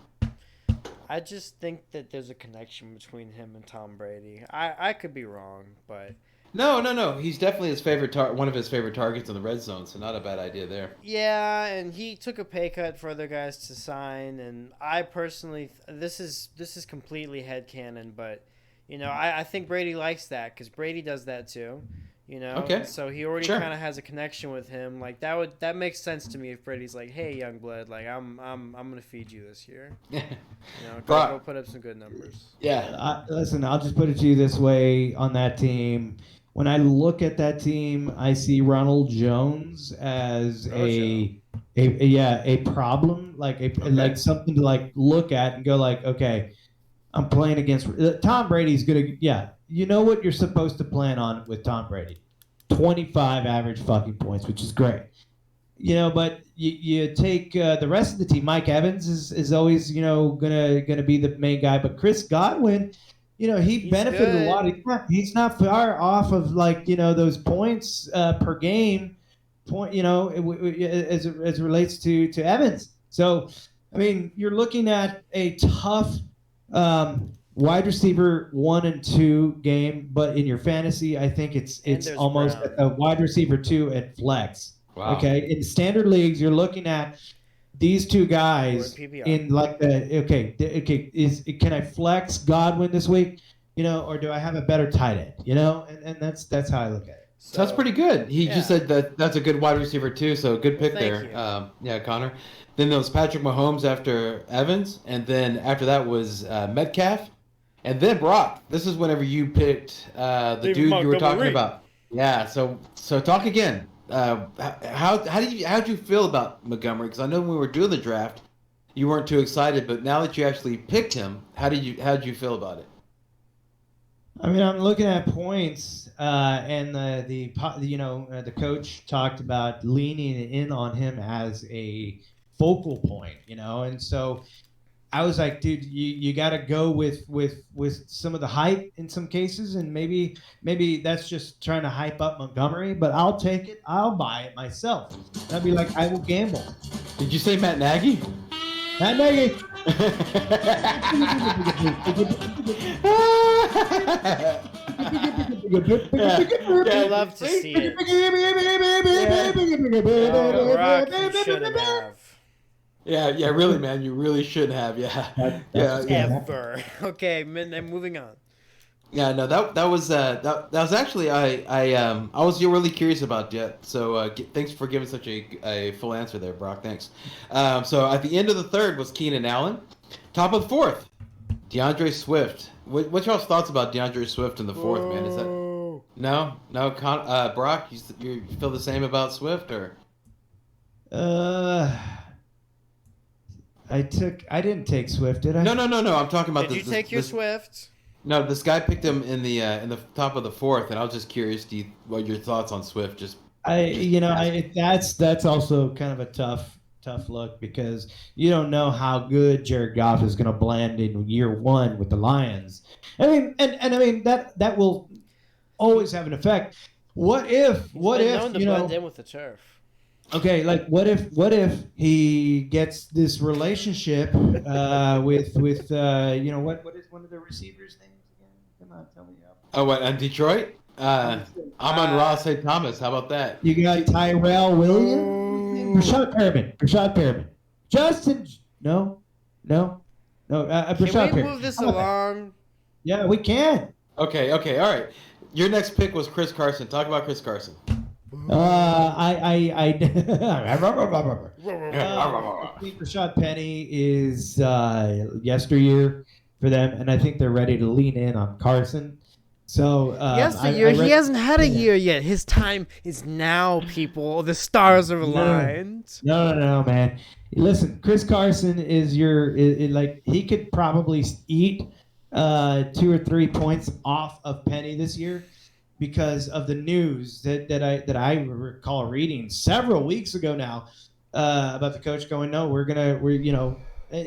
I just think that there's a connection between him and Tom Brady. I could be wrong, but no. He's definitely his favorite one of his favorite targets in the red zone, so not a bad idea there. yeah, and he took a pay cut for other guys to sign, and I personally, this is completely headcanon, but I think Brady likes that because Brady does that too. Okay. So he already kind of has a connection with him. Like that makes sense to me if Brady's like, "Hey, young blood, like I'm gonna feed you this year." Go put up some good numbers. Yeah. Listen, I'll just put it to you this way on that team. When I look at that team, I see Ronald Jones as a problem, like something to look at and go like, okay, I'm playing against Tom Brady's gonna You know what you're supposed to plan on with Tom Brady? 25 average fucking points, which is great. But you take the rest of the team. Mike Evans is always gonna be the main guy, but Chris Godwin, he benefited a lot. He's not far off of those points per game as it relates to Evans. So I mean, you're looking at a tough wide receiver 1 and 2 game, but in your fantasy, I think it's almost Brown. a wide receiver 2 at flex. Wow. Okay, in standard leagues, you're looking at these two guys in can I flex Godwin this week? Or do I have a better tight end? And that's how I look at it. So that's pretty good. He just said that's a good wide receiver too, so good pick there. You. Connor. Then there was Patrick Mahomes after Evans, and then after that was Metcalf, and then Brock. This is whenever you picked the dude you were talking about. Yeah. So talk again. How'd you feel about Montgomery? Because I know when we were doing the draft, you weren't too excited, but now that you actually picked him, how'd you feel about it? I mean, I'm looking at points, and the coach talked about leaning in on him as a focal point, and so I was like, dude, you got to go with some of the hype in some cases, and maybe that's just trying to hype up Montgomery, but I'll take it, I'll buy it myself. I'd be like, I will gamble. Did you say Matt Nagy? Matt Nagy. I'd love to see it. Brock, you shouldn't have. Yeah, really, man. You really should have. Yeah. That's Yeah, what's yeah. gonna happen. Ever. Okay, and moving on. Yeah, no, that was actually I was really curious about that. So thanks for giving such a full answer there, Brock. Thanks. So at the end of the third was Keenan Allen. Top of the fourth, DeAndre Swift. What's y'all's thoughts about DeAndre Swift in the fourth, man? Is that no? Brock, you feel the same about Swift or? I didn't take Swift, did I? No. I'm talking about Did you take your Swift? No, this guy picked him in the top of the fourth, and I was just curious. What your thoughts on Swift? That's also kind of a tough look because you don't know how good Jared Goff is going to blend in year one with the Lions. I mean, and I mean that will always have an effect. What if known to blend in with the turf. Okay, like what if he gets this relationship with what is one of the receivers' names again? Come on, tell me. Oh, what on Detroit? Amon-Ra St. Thomas. How about that? You got Tyrell Williams, Rashad Perriman, Justin. No. Rashad Can we Perriman. move this along? Yeah, we can. Okay, all right. Your next pick was Chris Carson. Talk about Chris Carson. I think Rashad Penny is yesteryear for them, and I think they're ready to lean in on Carson. So yesteryear, he hasn't had a year yet. His time is now, people. The stars are aligned. No, man. Listen, Chris Carson is like he could probably eat 2 or 3 points off of Penny this year. Because of the news that I recall reading several weeks ago now about the coach going, no,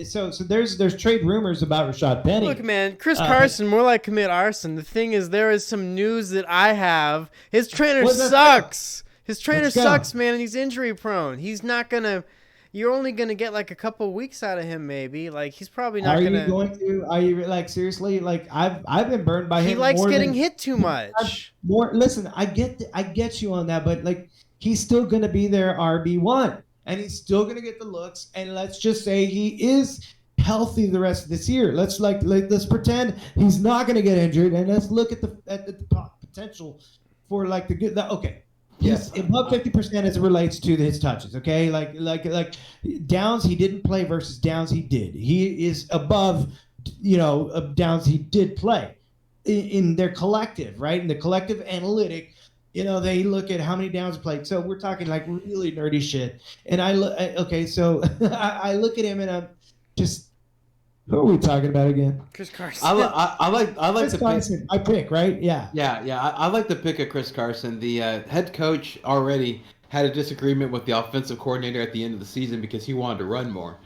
so there's trade rumors about Rashad Penny. Look, man, Chris Carson, more like commit arson. The thing is, there is some news that I have. His trainer sucks. His trainer sucks, man, and he's injury prone. He's not gonna. You're only gonna get like a couple weeks out of him, maybe. Like he's probably not gonna. Are you like seriously? Like I've been burned by him. He likes getting hit too much. Listen, I get you on that, but like he's still gonna be their RB1, and he's still gonna get the looks. And let's just say he is healthy the rest of this year. Let's pretend he's not gonna get injured, and let's look at the potential for like the good. Okay. He's above 50% as it relates to his touches. Okay, like downs he didn't play versus downs he did. He is above, downs he did play in their collective, right? In the collective analytic, they look at how many downs played. So we're talking like really nerdy shit. And I look at him and I'm just. Who are we talking about again? Chris Carson. I like Chris Carson. I pick, right? Yeah. I like the pick of Chris Carson. The head coach already had a disagreement with the offensive coordinator at the end of the season because he wanted to run more.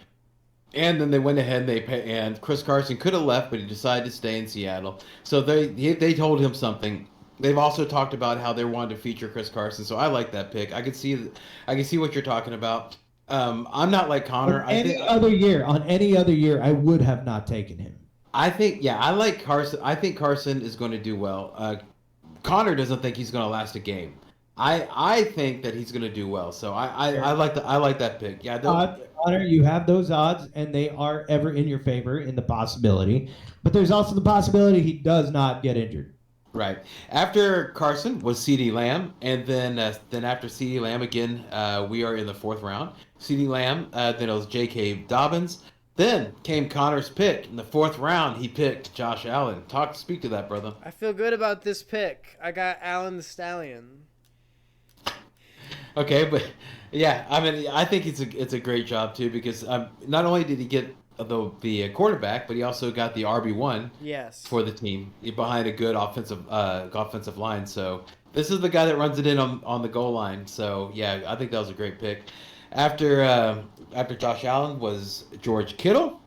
And then they went ahead and Chris Carson could have left, but he decided to stay in Seattle. So they told him something. They've also talked about how they wanted to feature Chris Carson. So I like that pick. I can see what you're talking about. I'm not like Connor. On any other year, I would have not taken him. I like Carson. I think Carson is going to do well. Connor doesn't think he's going to last a game. I think that he's going to do well. So I like that pick. Yeah, Connor, you have those odds, and they are ever in your favor in the possibility. But there's also the possibility he does not get injured. Right. After Carson was CeeDee Lamb, and then after CeeDee Lamb again, we are in the fourth round. CeeDee Lamb, then it was J.K. Dobbins. Then came Connor's pick. In the fourth round, he picked Josh Allen. Speak to that, brother. I feel good about this pick. I got Allen the Stallion. Okay, but yeah, I mean, I think it's a great job too because not only did he get the quarterback, but he also got the RB1 for the team behind a good offensive line. So this is the guy that runs it in on the goal line. So yeah, I think that was a great pick. After Josh Allen was George Kittle,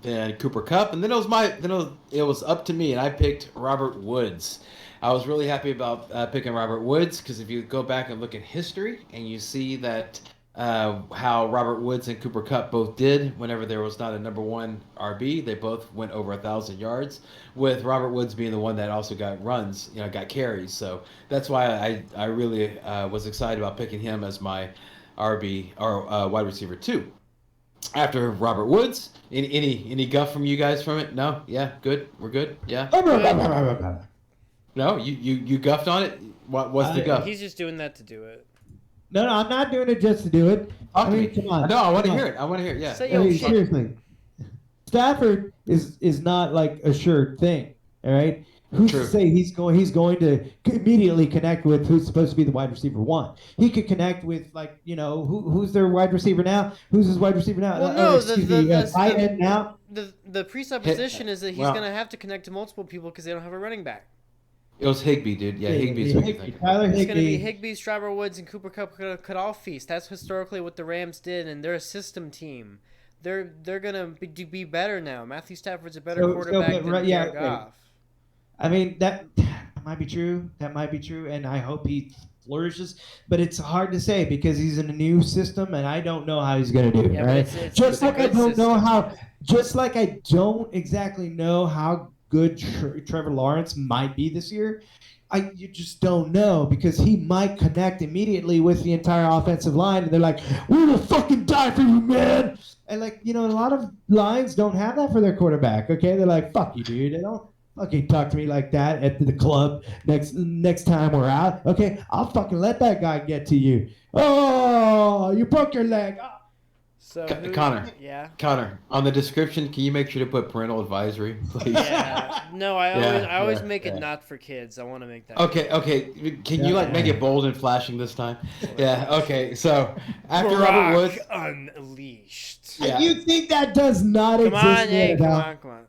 then Cooper Kupp, and then it was up to me, and I picked Robert Woods. I was really happy about picking Robert Woods because if you go back and look at history and you see that how Robert Woods and Cooper Kupp both did whenever there was not a number one RB, they both went over 1,000 yards. With Robert Woods being the one that also got runs, got carries. So that's why I really was excited about picking him as my RB or wide receiver 2. After Robert Woods, any guff from you guys from it? No, yeah, good, we're good, yeah. No, you guffed on it. What's the guff? He's just doing that to do it. No, I'm not doing it just to do it. Talk I to mean, me. come on. No, I want to come hear on. it. I want to hear it. Yeah. Say I yo mean, shit. seriously, Stafford is not like a sure thing. All right, who's True. to say he's going to immediately connect with who's supposed to be the wide receiver one? He could connect with who's their wide receiver now? Who's his wide receiver now? Well, no, tight end now. The presupposition is that he's Well- going to have to connect to multiple people because they don't have a running back. It was Higbee, dude. Yeah, Higbee's what you think. Tyler It's going to be Higbee. Higbee, Stryber Woods, and Cooper Kupp could all feast. That's historically what the Rams did, and they're a system team. They're going to be better now. Matthew Stafford's a better quarterback than Jared Goff. I mean, that might be true. That might be true, and I hope he flourishes. But it's hard to say because he's in a new system, and I don't know how he's going to do. Yeah, but right? it's Just a like I good don't know system. how. Just like I don't exactly know how good Trevor Lawrence might be this year. You just don't know because he might connect immediately with the entire offensive line, and they're like, "We will fucking die for you, man." And a lot of lines don't have that for their quarterback. Okay, they're like, "Fuck you, dude." They don't fucking talk to me like that at the club next time we're out. Okay, I'll fucking let that guy get to you. Oh, you broke your leg. Oh. So Connor. Yeah. Connor, on the description, can you make sure to put parental advisory, please? Yeah. No, I always make it yeah. not for kids. I want to make that. Okay. Can you make it bold and flashing this time? Yeah. Okay. So after Barack Robert Woods, Unleashed. Yeah. You think that does not Come exist? on, hey, Canada? come on.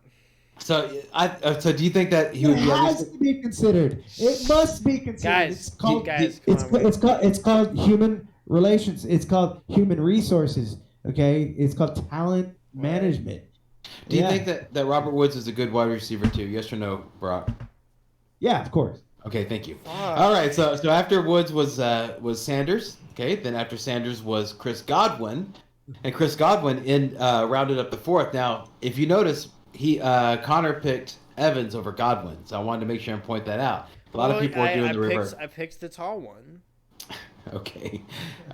so do you think that he It would be at has least? to be considered. It must be considered. Guys, it's called, guys, come it's called human relations. It's called human resources. Okay, it's called talent management. Do you think that Robert Woods is a good wide receiver too? Yes or no, Brock? Yeah, of course. Okay, thank you. Fuck. All right, so after Woods was Sanders. Okay, then after Sanders was Chris Godwin, and Chris Godwin rounded up the fourth. Now, if you notice, Connor picked Evans over Godwin, so I wanted to make sure and point that out. A lot of people are doing the reverse. I picked the tall one. Okay,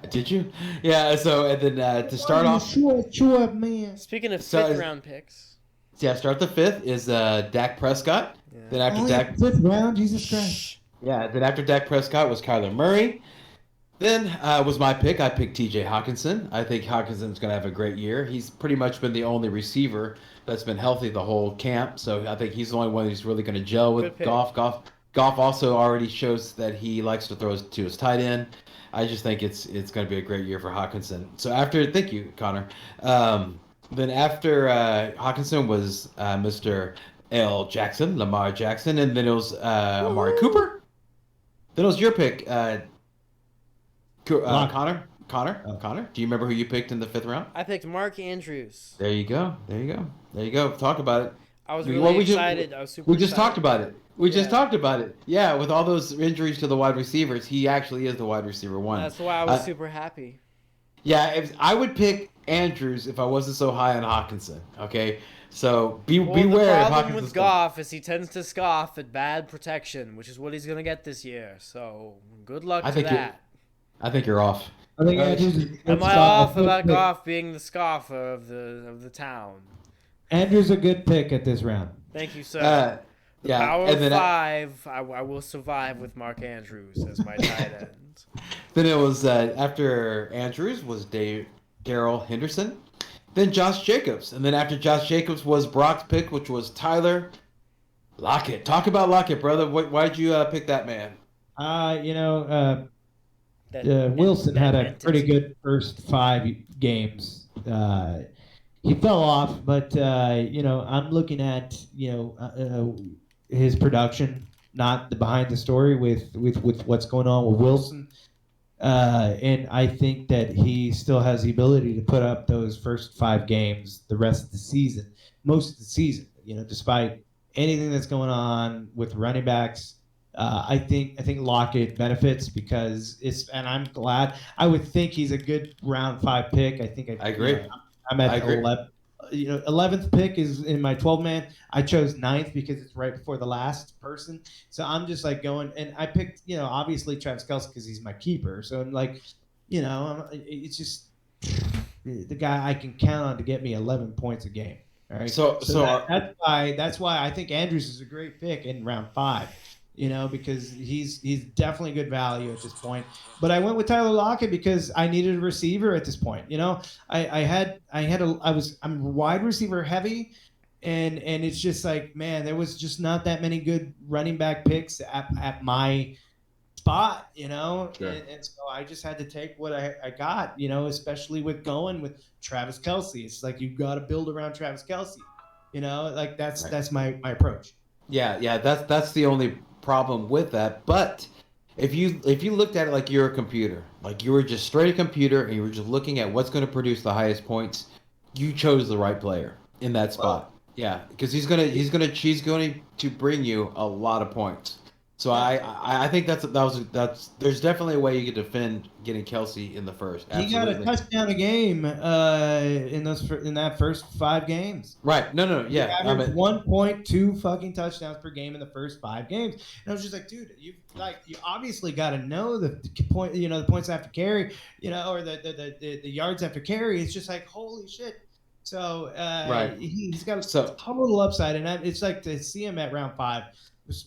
did you? Yeah. So and then to start off, Sure, man. Speaking of So fifth is- round picks. start the fifth is Dak Prescott. Yeah. Then after Only Dak, fifth round, Jesus Christ. yeah. Then after Dak Prescott was Kyler Murray. Then was my pick. I picked T.J. Hawkinson. I think Hawkinson's going to have a great year. He's pretty much been the only receiver that's been healthy the whole camp. So I think he's the only one who's really going to gel Good with pick. Goff. Goff also already shows that he likes to throw to his tight end. I just think it's going to be a great year for Hawkinson. So thank you, Connor. Then after Hawkinson was Mr. Lamar Jackson, and then it was Amari Cooper. Then it was your pick, Connor. Connor, do you remember who you picked in the fifth round? I picked Mark Andrews. There you go. Talk about it. I was Well, really we just- excited. I was super We just excited. talked about it. We just Yeah. talked about it. Yeah, with all those injuries to the wide receivers, he actually is the wide receiver one. That's why I was Uh, super happy. Yeah, I would pick Andrews if I wasn't so high on Hawkinson. Okay, so Well, beware the of problem Hawkinson's with Goff is he tends to scoff at bad protection, which is what he's going to get this year. So good luck I to think that. I think you're off. I think Uh, Andrews is a good Am I spot. off Good about pick. Goff being the scoffer of the town? Andrews a good pick at this round. Thank you, sir. Yeah, Power and of then five. I will survive with Mark Andrews as my tight end. then it was after Andrews was Darrell Henderson, then Josh Jacobs, and then after Josh Jacobs was Brock's pick, which was Tyler Lockett. Talk about Lockett, brother. Why'd you pick that man? Wilson had a entity. pretty good first 5 games. He fell off, but I'm looking at his production, not the behind the story with what's going on with Wilson. And I think that he still has the ability to put up those first 5 games the rest of the season, most of the season. Despite anything that's going on with running backs. I think Lockett benefits because and I'm glad. I would think he's a good round 5 pick. I think I agree. I'm at I agree. 11th pick is in my 12 man. I chose 9th because it's right before the last person. So I'm just like going, and I picked obviously Travis Kelce because he's my keeper. So I'm like, it's just the guy I can count on to get me 11 points a game. All right. That's why I think Andrews is a great pick in round 5. Because he's definitely good value at this point. But I went with Tyler Lockett because I needed a receiver at this point. I'm wide receiver heavy, and it's just like, man, there was just not that many good running back picks at my spot, Sure. and so I just had to take what I got, especially with going with Travis Kelce. It's like you've got to build around Travis Kelce, like that's my approach. Yeah, that's the only problem with that. But if you looked at it like you're a computer, like you were just straight a computer and you were just looking at what's going to produce the highest points, you chose the right player in that spot. Yeah, because she's going to bring you a lot of points. So I think that's there's definitely a way you could defend getting Kelce in the first. Absolutely. He got a touchdown a game in that first 5 games. Right. No. Yeah. He averaged 1.2 fucking touchdowns per game in the first 5 games. And I was just like, dude, you obviously got to know the point, the points after carry, or the yards after carry. It's just like, holy shit. So right. He's got a total upside, and it's like to see him at round 5.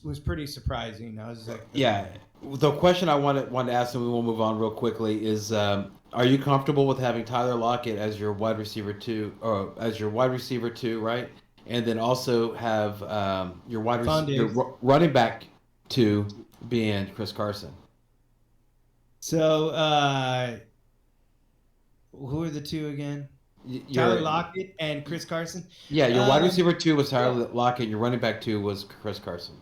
Was pretty surprising. I was like, yeah. The question I wanted to ask, and we will move on real quickly, is are you comfortable with having Tyler Lockett as your wide receiver 2, right? And then also have your running back 2 being Chris Carson. So who are the 2 again? Tyler Lockett and Chris Carson. Yeah, your wide receiver 2 was Tyler Lockett. Your running back 2 was Chris Carson.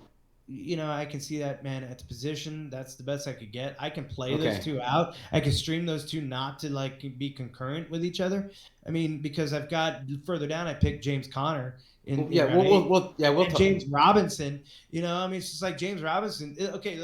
I can see that, man, at the position. That's the best I could get. I can play those 2 out. I can stream those 2 not to be concurrent with each other. I mean, because I've got further down, I picked James Conner. We'll James Robinson. It's just like James Robinson. Okay,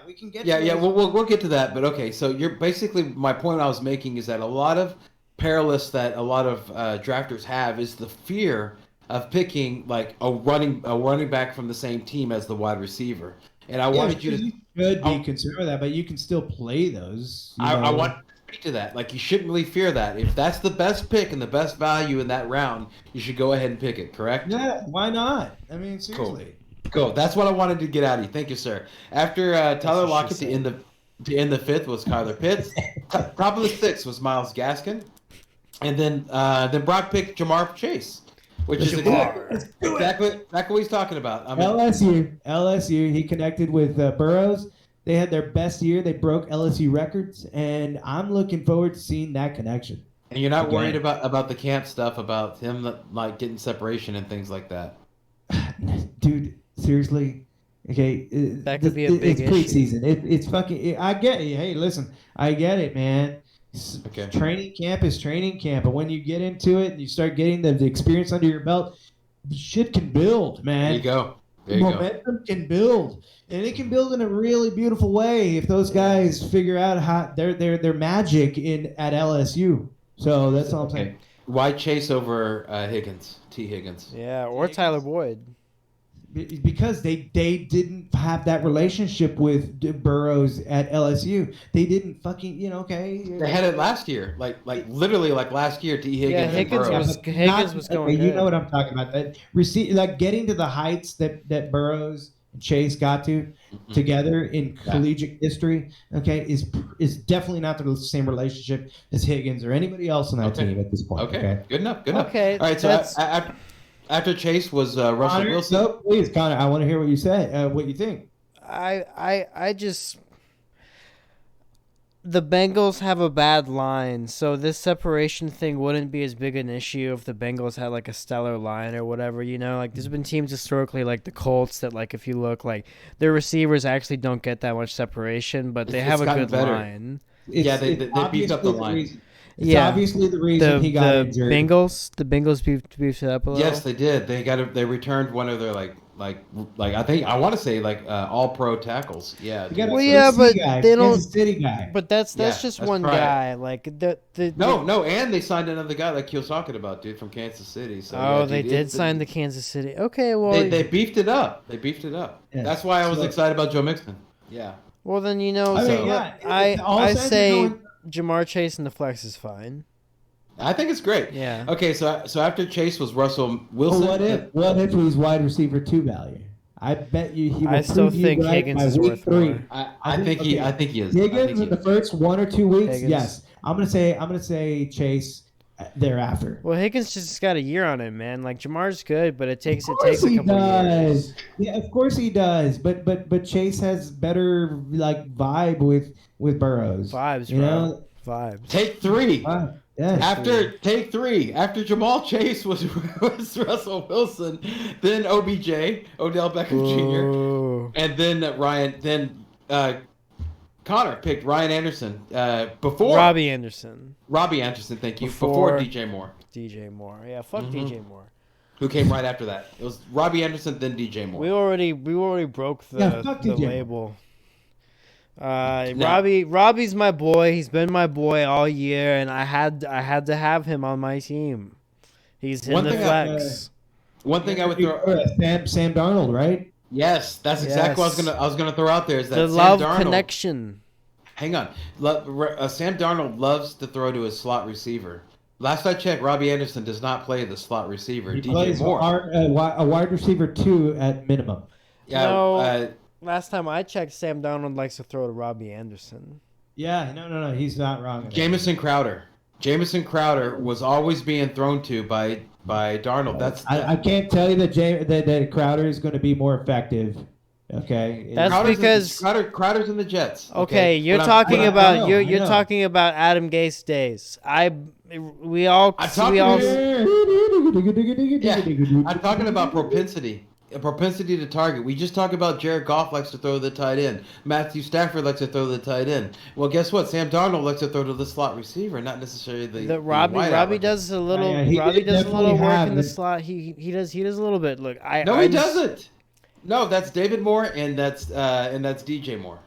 we can get. We'll get to that. But okay, so you're basically, my point I was making is that a lot of perilous that a lot of drafters have is the fear of picking like a running back from the same team as the wide receiver. And I wanted you to should be concerned with that, but you can still play those. I want to speak to that. Like, you shouldn't really fear that. If that's the best pick and the best value in that round, you should go ahead and pick it, correct? Yeah, why not? I mean, seriously. Cool. That's what I wanted to get out of you. Thank you, sir. After Tyler Lockett to end the 5th was Kyler Pitts. Top of the 6th was Myles Gaskin. And then Brock picked Jamar Chase, which is exactly what he's talking about. LSU. He connected with Burrows. They had their best year. They broke LSU records, and I'm looking forward to seeing that connection. And you're not worried about the camp stuff, about him like getting separation and things like that, dude. Seriously. Okay, that could be a big issue. It's preseason. It's fucking. I get it. Hey, listen, I get it, man. Okay. Training camp is training camp, but when you get into it and you start getting the experience under your belt, shit can build, man. There you go. Momentum can build, and it can build in a really beautiful way if those guys figure out how their magic at LSU. So that's all I'm saying. Why Chase over Higgins? T. Higgins. Yeah, or Tyler Boyd. Because they didn't have that relationship with Burrows at LSU. They didn't fucking, They had it last year, like literally like last year. T. Higgins. Yeah, Higgins was going good. You know what I'm talking about? That getting to the heights that Burrows and Chase got to together in collegiate history. Okay, is definitely not the same relationship as Higgins or anybody else on that team at this point. Okay, good enough. Okay, all right. So after Chase was Russell Wilson. No, please, Connor, I want to hear what you say. What you think? I just, the Bengals have a bad line, so this separation thing wouldn't be as big an issue if the Bengals had like a stellar line or whatever. Like there's been teams historically like the Colts that, like, if you look, like their receivers actually don't get that much separation, but they have a good line. They beefed up the line. It's obviously the reason he got injured. The Bengals beefed it up a little. Yes, they did. They returned one of their I think I want to say all pro tackles. Yeah. But they don't. City guy. But that's just one guy. Like No, and they signed another guy like he was talking about, dude, from Kansas City. So they did sign the Kansas City. Okay, well they beefed it up. Yeah. That's why I was excited about Joe Mixon. Yeah. Well, then I say Jamar Chase in the flex is fine. I think it's great. Yeah. Okay, so after Chase was Russell Well, Wilson. what if he's wide receiver 2 value? I bet you he will. I still prove you think right Higgins by is week worth 3. more. I think he is. I think Higgins he in the is. first 1 or 2 weeks. Higgins. Yes, I'm gonna say Chase thereafter. Well, Higgins just got a year on him, man. Like Jamar's good, but it takes Of a course he couple years. does. Yeah, of course he does. But Chase has better like vibe with Burrows. Vibes, you bro. know. Vibes. Take 3. Yes. Take 3. After Jamal Chase was Russell Wilson, then OBJ, Odell Beckham Jr., Ooh. and then Ryan. Then Connor picked Ryan Anderson before Robbie Anderson. Robbie Anderson. Thank you. Before- Before DJ Moore, DJ Moore. Yeah, fuck Mhm. DJ Moore. who came right after that. It was Robbie Anderson, then DJ Moore. We already broke the, Yeah, fuck the DJ Moore. label. No. Robbie's my boy. He's been my boy all year, and I had to have him on my team. He's in One the thing flex. One thing I would throw. Sam Darnold, right? Yes, that's exactly Yes. what I was gonna throw out there. Is that The Sam love Darnold? connection. Hang on, Sam Darnold loves to throw to his slot receiver. Last I checked, Robbie Anderson does not play the slot receiver. He DJ plays Moore. a wide receiver 2 at minimum. Yeah, No. Last time I checked, Sam Darnold likes to throw to Robbie Anderson. Yeah, no, he's not wrong. Jamison Crowder. Jamison Crowder was always being thrown to by Darnold. I can't tell you that Crowder is going to be more effective. Okay. That's Crowder's in the Jets. Okay, you're But talking I about know, you're I you're know. talking about Adam Gase days. We all I'm talking about propensity. A propensity to target. We just talked about Jared Goff likes to throw to the tight end. Matthew Stafford likes to throw to the tight end. Well, guess what? Sam Darnold likes to throw to the slot receiver, not necessarily the Robbie wideout. does a little Yeah, he Robbie does a little definitely work have in the it. slot. He does a little bit. Look, No, he doesn't. No, that's David Moore and that's DJ Moore.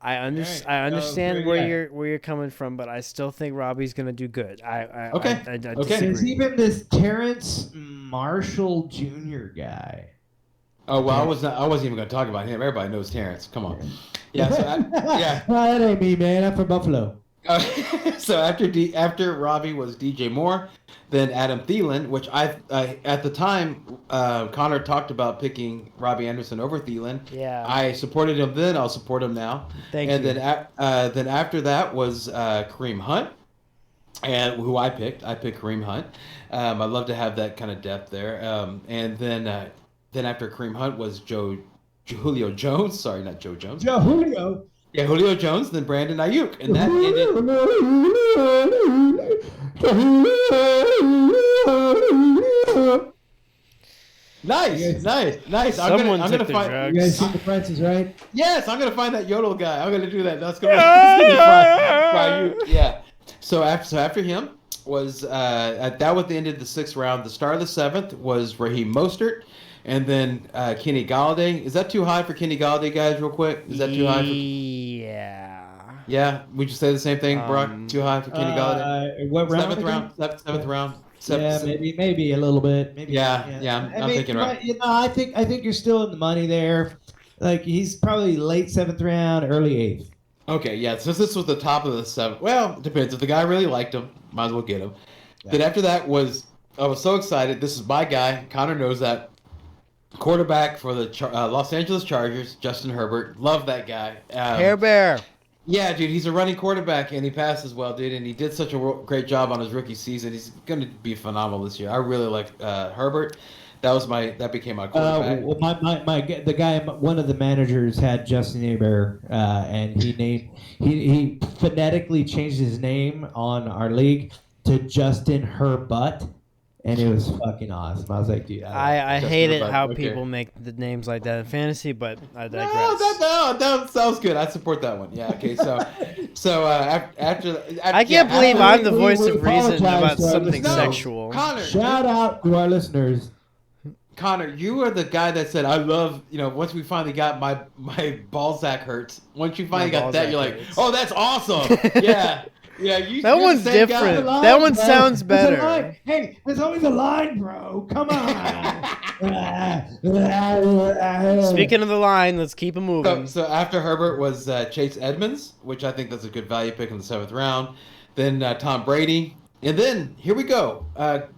I understand where you're coming from, but I still think Robbie's gonna do good. Okay. I Okay. disagree. There's even this Terrence Marshall Jr. guy. Oh well, I wasn't even going to talk about him. Everybody knows Terrence. Come on. Yeah. So yeah. No, that ain't me, man. I'm from Buffalo. So after Robbie was DJ Moore, then Adam Thielen, which I at the time Connor talked about picking Robbie Anderson over Thielen. Yeah. I supported him then. I'll support him now. Thank and you. then after that was Kareem Hunt, and who I picked. I picked Kareem Hunt. I love to have that kind of depth there. And then after Kareem Hunt was Julio Jones. Sorry, not Joe Jones. Julio. Yeah, Julio Jones, then Brandon Ayuk, and that ended. Nice. Someone I'm took gonna the find. drugs. You guys see the prices, right? Yes, I'm gonna find that yodel guy. I'm gonna do that. That's gonna be Ayuk. Yeah. So after him was that was the end of the 6th round. The start of the 7th was Raheem Mostert, and then Kenny Galladay. Is that too high for Kenny Galladay, guys? Real quick, is that too high? Yeah. Yeah. Would you say the same thing, Brock? Too high for Kenny Galladay? What round? 7th round. 7th round. Yeah, maybe a little bit. Maybe. Yeah, I'm thinking right. I think you're still in the money there. Like he's probably late 7th round, early 8th. Okay, yeah. Since this was the top of the 7th, well, it depends. If the guy really liked him, might as well get him. Yeah. Then after that I was so excited. This is my guy. Connor knows that. Quarterback for the Los Angeles Chargers, Justin Herbert. Love that guy. Hair Bear. Yeah, dude, he's a running quarterback and he passes well, dude. And he did such a great job on his rookie season. He's going to be phenomenal this year. I really like Herbert. That became my quarterback. Well, the guy, one of the managers had Justin Herbert, and he phonetically changed his name on our league to Justin Herbut, and it was fucking awesome. I was like, dude, I Justin hate it Herbert, how okay. people make the names like that in fantasy, but I digress. No, that sounds good. I support that one. Yeah. Okay. So after I can't yeah, believe after- I'm the we voice of reason apologize about to our something listeners. sexual. Connor, shout out to our listeners. Connor, you are the guy that said, I love, once we finally got my ball sack hurts. Once you finally got that, ballsack you're like, hurts. oh, that's awesome. Yeah. Yeah. That you're the one's same guy. different. That one Bro. sounds There's a better. line. Hey, there's always a line, bro. Come on. Speaking of the line, let's keep it moving. So after Herbert was Chase Edmonds, which I think that's a good value pick in the 7th round. Then Tom Brady. And then here we go,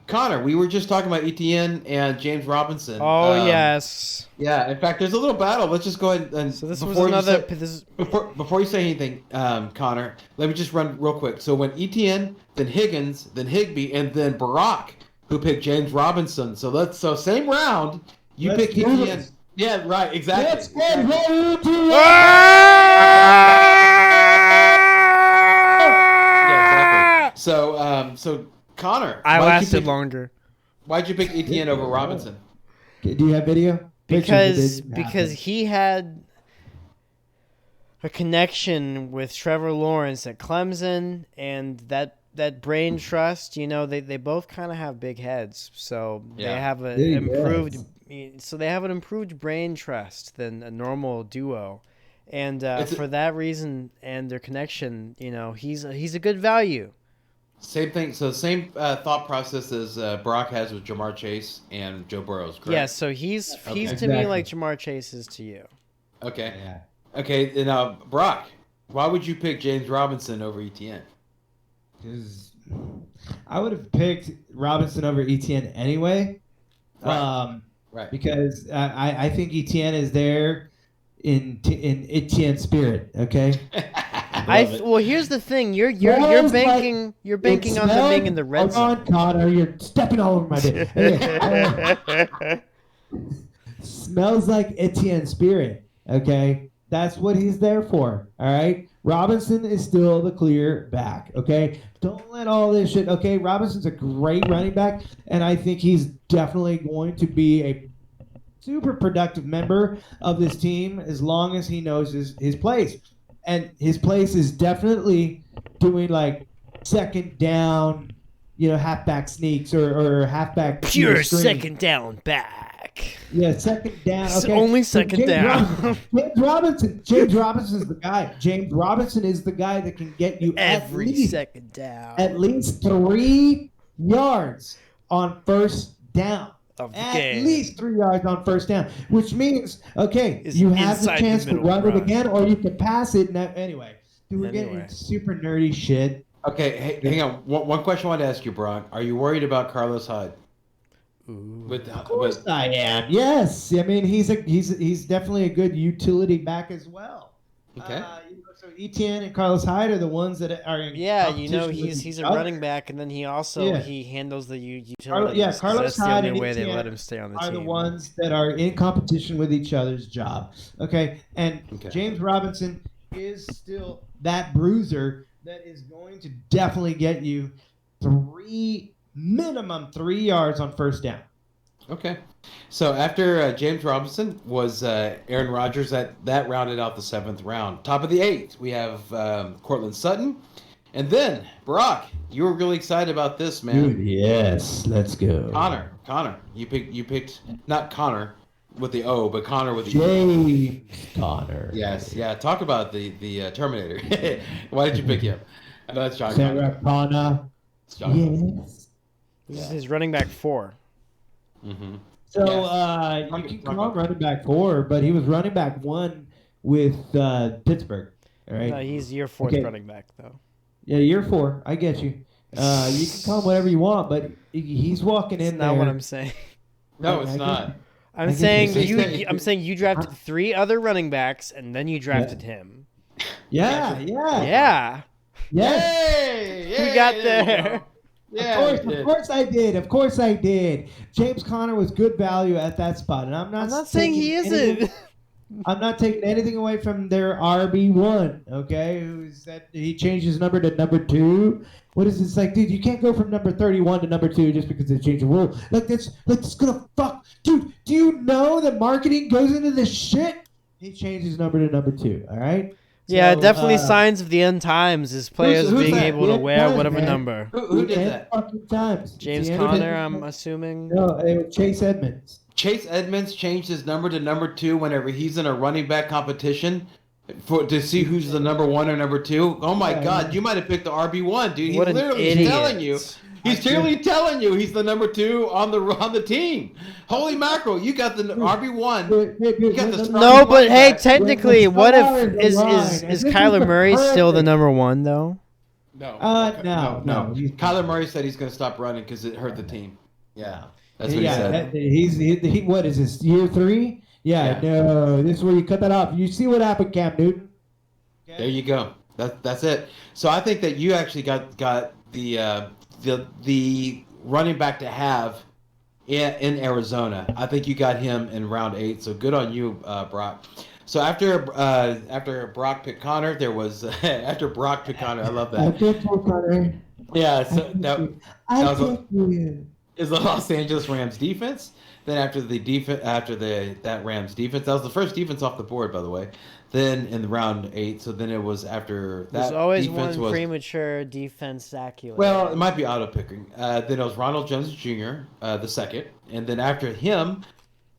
Connor. We were just talking about ETN and James Robinson. Oh yes. Yeah. In fact, there's a little battle. Let's just go ahead and So this was another. before you say anything, Connor, let me just run real quick. So when ETN, then Higgins, then Higbee, and then Barack, who picked James Robinson. So same round. You pick ETN. Yeah, right. Exactly. So Connor, I lasted longer. Why'd you pick ETN over Robinson? Do you have video? Because he had a connection with Trevor Lawrence at Clemson, and that brain trust. You know, they both kind of have big heads, so they have an improved brain trust than a normal duo. And for that reason and their connection, you know, he's a good value. Same thing. So same thought process as Brock has with Jamar Chase and Joe Burrows, correct? Yeah, so he's to me like Jamar Chase is to you. Okay. Yeah. Okay, now Brock, why would you pick James Robinson over ETN? Because I would have picked Robinson over ETN anyway. Right. Right. Because I think ETN is there in ETN spirit. Okay. Well, here's the thing. You're banking on them being in the red zone. Hold on, Connor. You're stepping all over my day. Smells like Etienne spirit. Okay, that's what he's there for. All right. Robinson is still the clear back. Okay. Don't let all this shit. Okay. Robinson's a great running back, and I think he's definitely going to be a super productive member of this team as long as he knows his place. And his place is definitely doing like second down, halfback sneaks or halfback pure second down back. Yeah, second down. It's okay. only second down. James Robinson is the guy. James Robinson is the guy that can get you every second down. At least 3 yards on first down. At least 3 yards on first down, which means, you have the chance to run it again, or you can pass it. Anyway, we're getting into super nerdy shit. Okay, hey, hang on. One question I wanted to ask you, Brock. Are you worried about Carlos Hyde? Of course I am. Yes, I mean he's definitely a good utility back as well. Okay. So Etienne and Carlos Hyde are the ones that are in he's a running back, and then he also he handles the utilities. Carlos that's Hyde the only and way they Etienne let him stay on the are team. the ones that are in competition with each other's job. Okay, and James Robinson is still that bruiser that is going to definitely get you minimum 3 yards on first down. Okay. So after James Robinson was Aaron Rodgers, that rounded out the 7th round. Top of the 8th, we have Cortland Sutton. And then, Brock, you were really excited about this, man. Dude, yes, let's go. Connor. You picked not Connor with the O, but Connor with the James Connor. Yes, yeah. Talk about the Terminator. Why did you pick him? I know that's John Sarah Connor. Yes. This is his running back 4. Mm-hmm. So you can call him running back 4, but he was running back 1 with Pittsburgh. All right. No, he's your 4th running back though. Yeah, year 4. I get you. You can call him whatever you want, but he's walking in there. That's not what I'm saying. No, it's not. I'm saying you drafted 3 other running backs and then you drafted him. Yeah. Yay! We got there. Yeah, of course I did. James Conner was good value at that spot, and I'm not saying he isn't. I'm not taking anything away from their RB1. Okay, he changed his number to number 2. What is this like, dude? You can't go from number 31 to number 2 just because they changed the rule. That's gonna fuck, dude. Do you know that marketing goes into this shit? He changed his number to number 2. All right. Yeah, definitely signs of the end times is players who's being that? able to wear whatever number. Who did that? Times. James Conner, I'm assuming. No, Chase Edmonds. Chase Edmonds changed his number to number 2 whenever he's in a running back competition to see who's the number 1 or number 2. Oh my God, you might have picked the RB1, dude. What He's an literally idiot. telling you. He's clearly telling you he's the number 2 on the team. Holy mackerel! You got the RB1. You got the No, but hey, technically, what if is Kyler Murray still the number 1 though? No. No. Kyler Murray said he's going to stop running because it hurt the team. Yeah. That's what he said. He what is this, year 3? Yeah, no. This is where you cut that off. You see what happened, Cam Newton? Okay. There you go. That's it. So I think that you actually got the running back to have in Arizona. I think you got him in round 8. So good on you, Brock. So after Brock picked Connor, there was after Brock picked Connor. I love that. I picked Connor. Yeah. So that was you. is the Los Angeles Rams defense. Then after that Rams defense, that was the first defense off the board, by the way. Then in round 8, so then it was after that. There's always defense one was, premature defense accurate. well, it might be auto picking. Then it was Ronald Jones Jr. The second, and then after him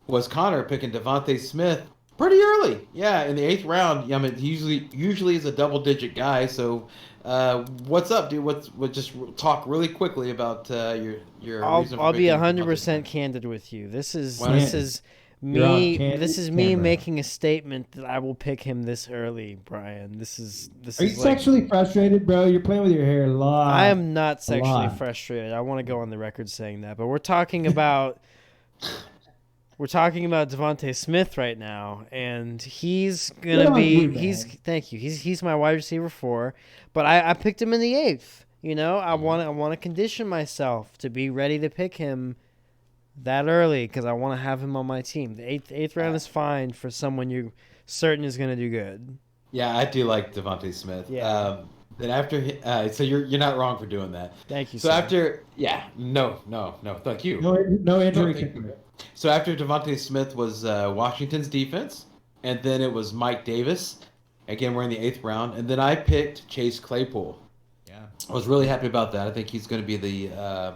was Connor picking Devontae Smith pretty early. Yeah, in the 8th round. I mean, he usually is a double-digit guy. So, what's up, dude? What? Just talk really quickly about your. I'll be 100% candid with you. This is me making a statement that I will pick him this early, Brian. This is. Are you sexually frustrated, bro? You're playing with your hair a lot. I am not sexually frustrated. I want to go on the record saying that, but we're talking about. We're talking about Devontae Smith right now, and he's gonna be. Thank you. He's my wide receiver 4, but I picked him in the 8th. You know, I want to condition myself to be ready to pick him that early because I want to have him on my team. The eighth round is fine for someone you're certain is gonna do good. Yeah, I do like Devontae Smith. Yeah. Then after, so you're not wrong for doing that. Thank you. So sir. after, no, thank you. No injury. Thank you. So after Devontae Smith was Washington's defense, and then it was Mike Davis. Again, we're in the 8th round, and then I picked Chase Claypool. Yeah, I was really happy about that. I think he's going to be the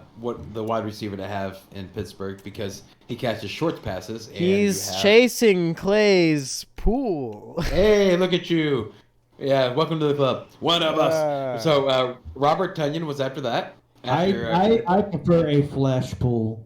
wide receiver to have in Pittsburgh because he catches short passes. And he's chasing Clay's pool. Hey, look at you! Yeah, welcome to the club. One of us. So Robert Tonyan was after that. I prefer a flesh pool.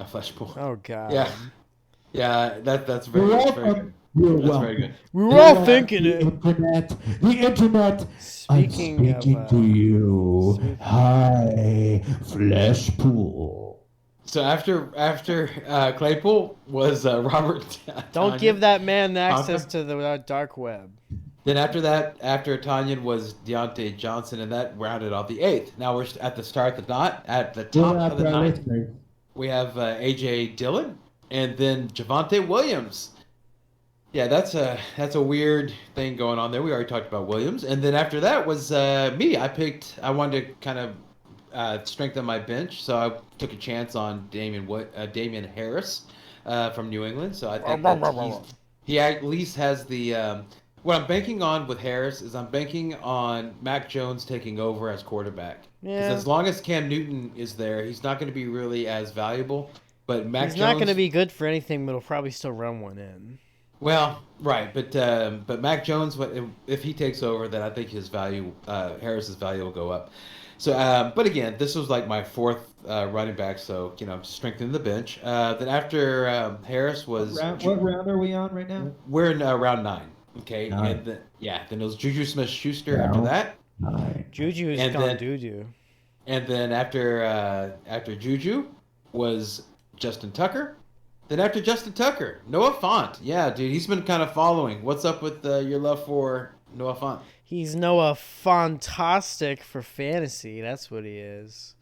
A flesh pool. Oh God. Yeah. That's very good. That's very good. We were all thinking it. The internet. Speaking I'm speaking to you. Hi, flesh pool. So after Claypool was Robert. Don't Tonyan. give that man access to the dark web. Then after that, after Tonyan was Deontay Johnson, and that rounded off the 8th. Now we're at the start of the knot. At the top of the 9th, we have A.J. Dillon, and then Javonte Williams. Yeah, that's a weird thing going on there. We already talked about Williams, and then after that was me. I wanted to kind of strengthen my bench, so I took a chance on Damian Harris from New England. So I think that he at least has the. What I'm banking on with Harris is I'm banking on Mac Jones taking over as quarterback. Yeah. As long as Cam Newton is there, he's not going to be really as valuable. But Mac Jones, not going to be good for anything, but he'll probably still run one in. Well, right, but Mac Jones, if he takes over, then I think his value, Harris's value will go up. So, but again, this was like my 4th running back, so I'm strengthening the bench. Then after Harris was what round are we on right now? We're in round 9. Okay, and then it was Juju Smith-Schuster after that. Juju is gone doo-doo. And then after Juju was Justin Tucker. Then after Justin Tucker, Noah Fant. Yeah, dude, he's been kind of following. What's up with your love for Noah Fant? He's Noah Fantastic for fantasy. That's what he is.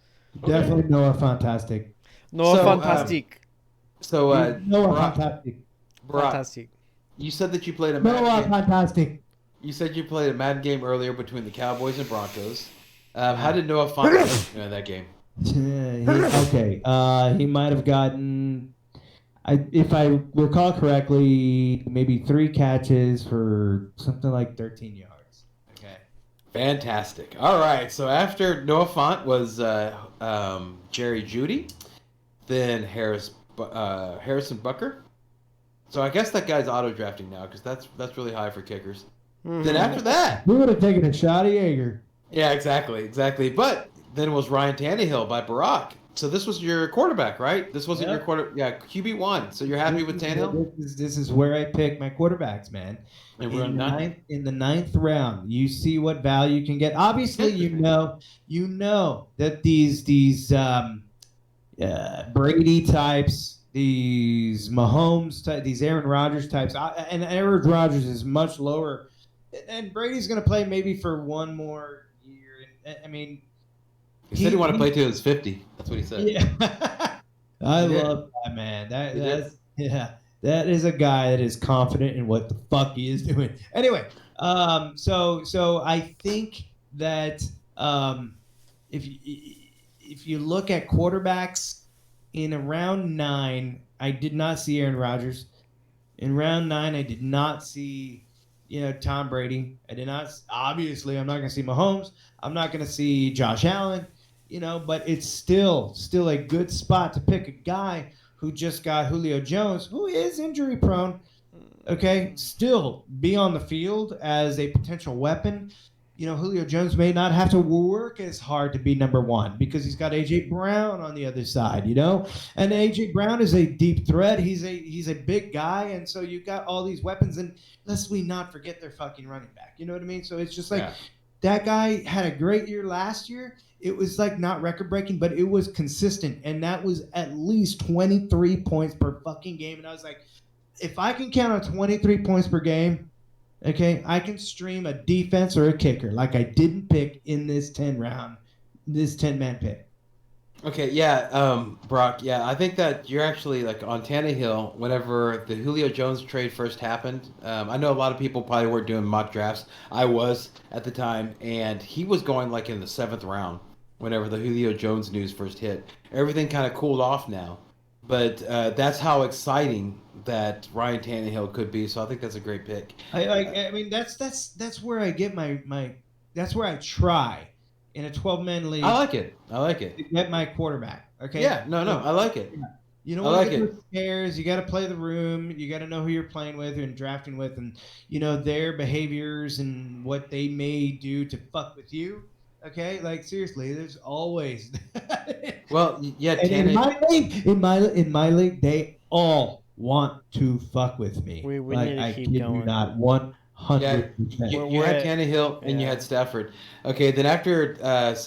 Definitely Noah Fantastic. Noah Fantastic. Noah Fantastic. Fantastic. You said that you played a Madden game. Fantastic. You said you played a Madden game earlier between the Cowboys and Broncos. How did Noah Fant do in that game? He might have gotten, if I recall correctly, maybe 3 catches for something like 13 yards. Okay. Fantastic. All right. So after Noah Fant was Jerry Jeudy, then Harrison Bucker. So I guess that guy's auto-drafting now because that's really high for kickers. Mm-hmm. Then after that... We would have taken a shot at Yeager. Yeah, exactly. But then it was Ryan Tannehill by Barack. So this was your quarterback, right? This wasn't Yeah. your QB1. So you're happy with Tannehill? This is where I pick my quarterbacks, man. And we're on nine. In the ninth round, you see what value you can get. Obviously, you know that these Brady types, these Mahomes type, these Aaron Rodgers types, and Aaron Rodgers is much lower, and Brady's going to play maybe for one more year. I mean, He said he wanted to play till he was 50. That's what he said. Yeah. I love that, man. That is a guy that is confident in what the fuck he is doing. Anyway, so I think that if you look at quarterbacks in round 9, I did not see Aaron Rodgers. In round 9, I did not see Tom Brady. I did not. Obviously, I'm not going to see Mahomes. I'm not going to see Josh Allen. But it's still a good spot to pick a guy who just got Julio Jones, who is injury prone. Okay, still be on the field as a potential weapon. Julio Jones may not have to work as hard to be number 1 because he's got A.J. Brown on the other side, And A.J. Brown is a deep threat. He's a big guy, and so you got all these weapons. And lest we not forget their fucking running back. You know what I mean? So it's just like that guy had a great year last year. It was like not record breaking, but it was consistent, and that was at least 23 points per fucking game. And I was like, if I can count on 23 points per game, okay, I can stream a defense or a kicker like I didn't pick in this 10-man pick. Okay, yeah, Brock, yeah, I think that you're actually like on Tannehill whenever the Julio Jones trade first happened. I know a lot of people probably were doing mock drafts. I was at the time, and he was going like in the 7th round whenever the Julio Jones news first hit. Everything kind of cooled off now, but that's how exciting that Ryan Tannehill could be. So I think that's a great pick. I mean, that's where I get my that's where I try. In a 12-man league, I like it. To get my quarterback. Okay. Yeah. No. I like it. You don't I want like to it. get scares. You got to play the room. You got to know who you're playing with and drafting with, and their behaviors and what they may do to fuck with you. Okay, like seriously, there's always. Well, yeah. And in my league, they all want to fuck with me. We like, need to I keep kid you going. not 100%. You had Tannehill and you had Stafford. Okay, then after, that's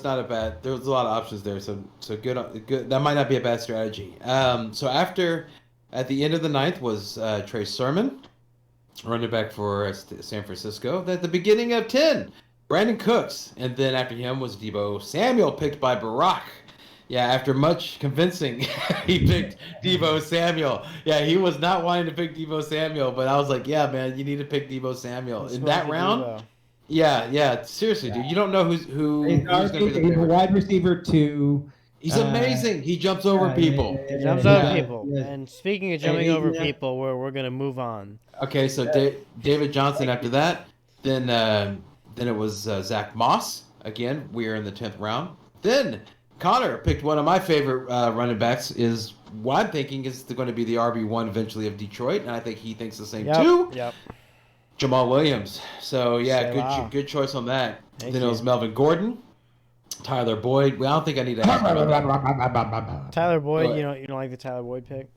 not a bad. There was a lot of options there, so good. That might not be a bad strategy. So after, at the end of the 9th was Trey Sermon, running back for San Francisco. At the beginning of 10, Brandon Cooks, and then after him was Deebo Samuel, picked by Barack. Yeah, after much convincing, he picked Deebo Samuel. Yeah, he was not wanting to pick Deebo Samuel, but I was like, yeah, man, you need to pick Deebo Samuel. In that round, yeah, seriously, dude. You don't know who's going to be the He's a favorite. wide receiver 2. He's amazing. He jumps over people. He jumps over people. And speaking of jumping over people, we're going to move on. Okay, so David Johnson after that. Then it was Zach Moss. Again, we are in the 10th round. Then Connor picked one of my favorite running backs. Is what I'm thinking is going to be the RB1 eventually of Detroit, and I think he thinks the same too. Yep. Jamal Williams. So yeah, good choice on that. Then it was Melvin Gordon, Tyler Boyd. Well, I don't think I need to ask about that. Tyler Boyd. You don't like the Tyler Boyd pick?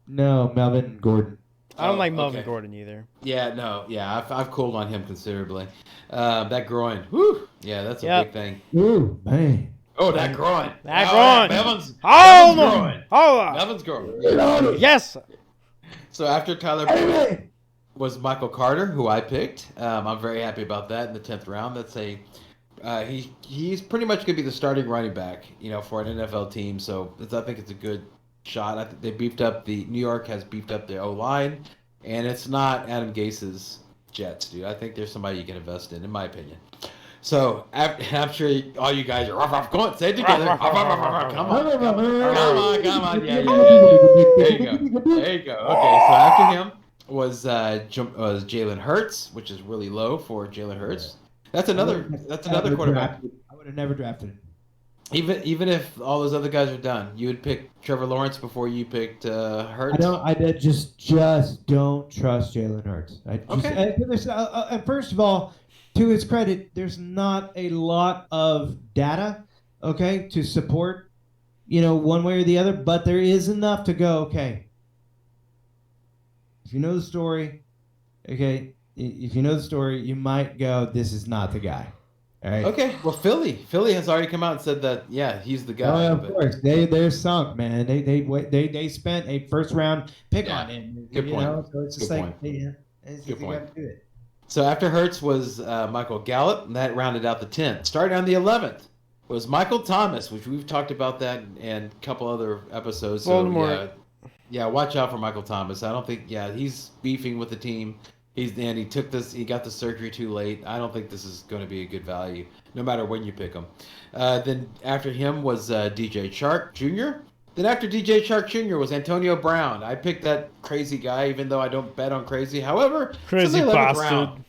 No, Melvin Gordon. I don't like Melvin Gordon either. Yeah, no, yeah, I've cooled on him considerably. That groin, whew, yeah, that's a big thing. Ooh, man. Oh, that groin. Groin. Melvin's groin. Yes. So after Tyler Boyd was Michael Carter, who I picked. I'm very happy about that in the 10th round. That's he's pretty much going to be the starting running back, for an NFL team. So I think it's a good shot. I think they beefed up New York has beefed up their O-line, and it's not Adam Gase's Jets, dude. I think there's somebody you can invest in my opinion. So I'm sure all you guys are going. Say it together. Come on. Yeah. There you go. Okay, so after him was Jalen Hurts, which is really low for Jalen Hurts. That's another quarterback. I would have never drafted him. Even if all those other guys are done, you would pick Trevor Lawrence before you picked Hurts. I just don't trust Jalen Hurts. And first of all, to his credit, there's not a lot of data, to support one way or the other, but there is enough to go, okay. If you know the story, okay, if you know the story, you might go, this is not the guy. All right. Okay. Well, Philly has already come out and said that, yeah, he's the guy. Oh, yeah, of course. They're sunk, man. They spent a first round pick on him. Good point. So it's just Good like, point. Good point. Do it. So after Hurts was Michael Gallup, and that rounded out the 10th. Starting on the 11th was Michael Thomas, which we've talked about that and a couple other episodes. So yeah, watch out for Michael Thomas. I don't think, he's beefing with the team. He got the surgery too late. I don't think this is going to be a good value, no matter when you pick him. Then after him was DJ Chark Jr. Then after DJ Chark Jr. was Antonio Brown. I picked that crazy guy, even though I don't bet on crazy. However, crazy bastard. Round,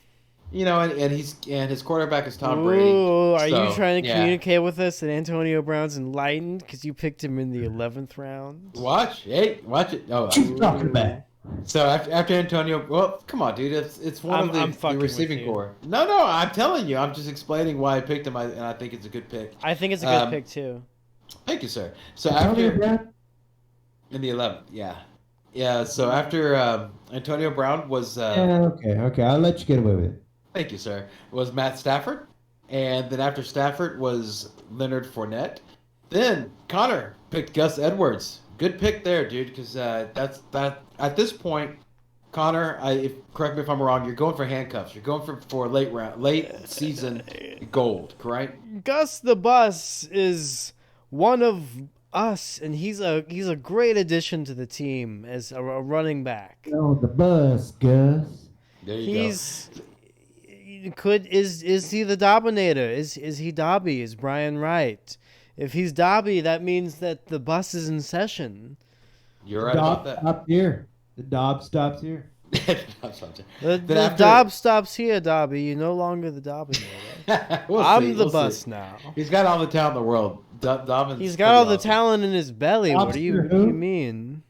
and his quarterback is Tom Brady. Ooh, are you trying to communicate with us that Antonio Brown's enlightened because you picked him in the 11th round? Watch it. Oh, what you talking about? So after Antonio, well, come on, dude. It's one of the receiving core. No, I'm telling you. I'm just explaining why I picked him, and I think it's a good pick. I think it's a good pick too. Thank you, sir. So after in the 11th, yeah. So after Antonio Brown was. Okay. I'll let you get away with it. Thank you, sir. Was Matt Stafford, and then after Stafford was Leonard Fournette. Then Connor picked Gus Edwards. Good pick there, dude, because that's at this point, Connor. Correct me if I'm wrong. You're going for handcuffs. You're going for late season gold, correct? Gus the Bus is one of us, and he's a great addition to the team as a running back. Oh, the bus, Gus. There you go. Is he the Dominator? Is he Dobby? Is Brian Wright? If he's Dobby, that means that the bus is in session. You're right about that. Stop here. The Dob stops here. The Dob stops here, Dobby. You're no longer the Dominator. I'm the bus now. He's got all the talent in the world. He's got all the talent in his belly. What do you mean?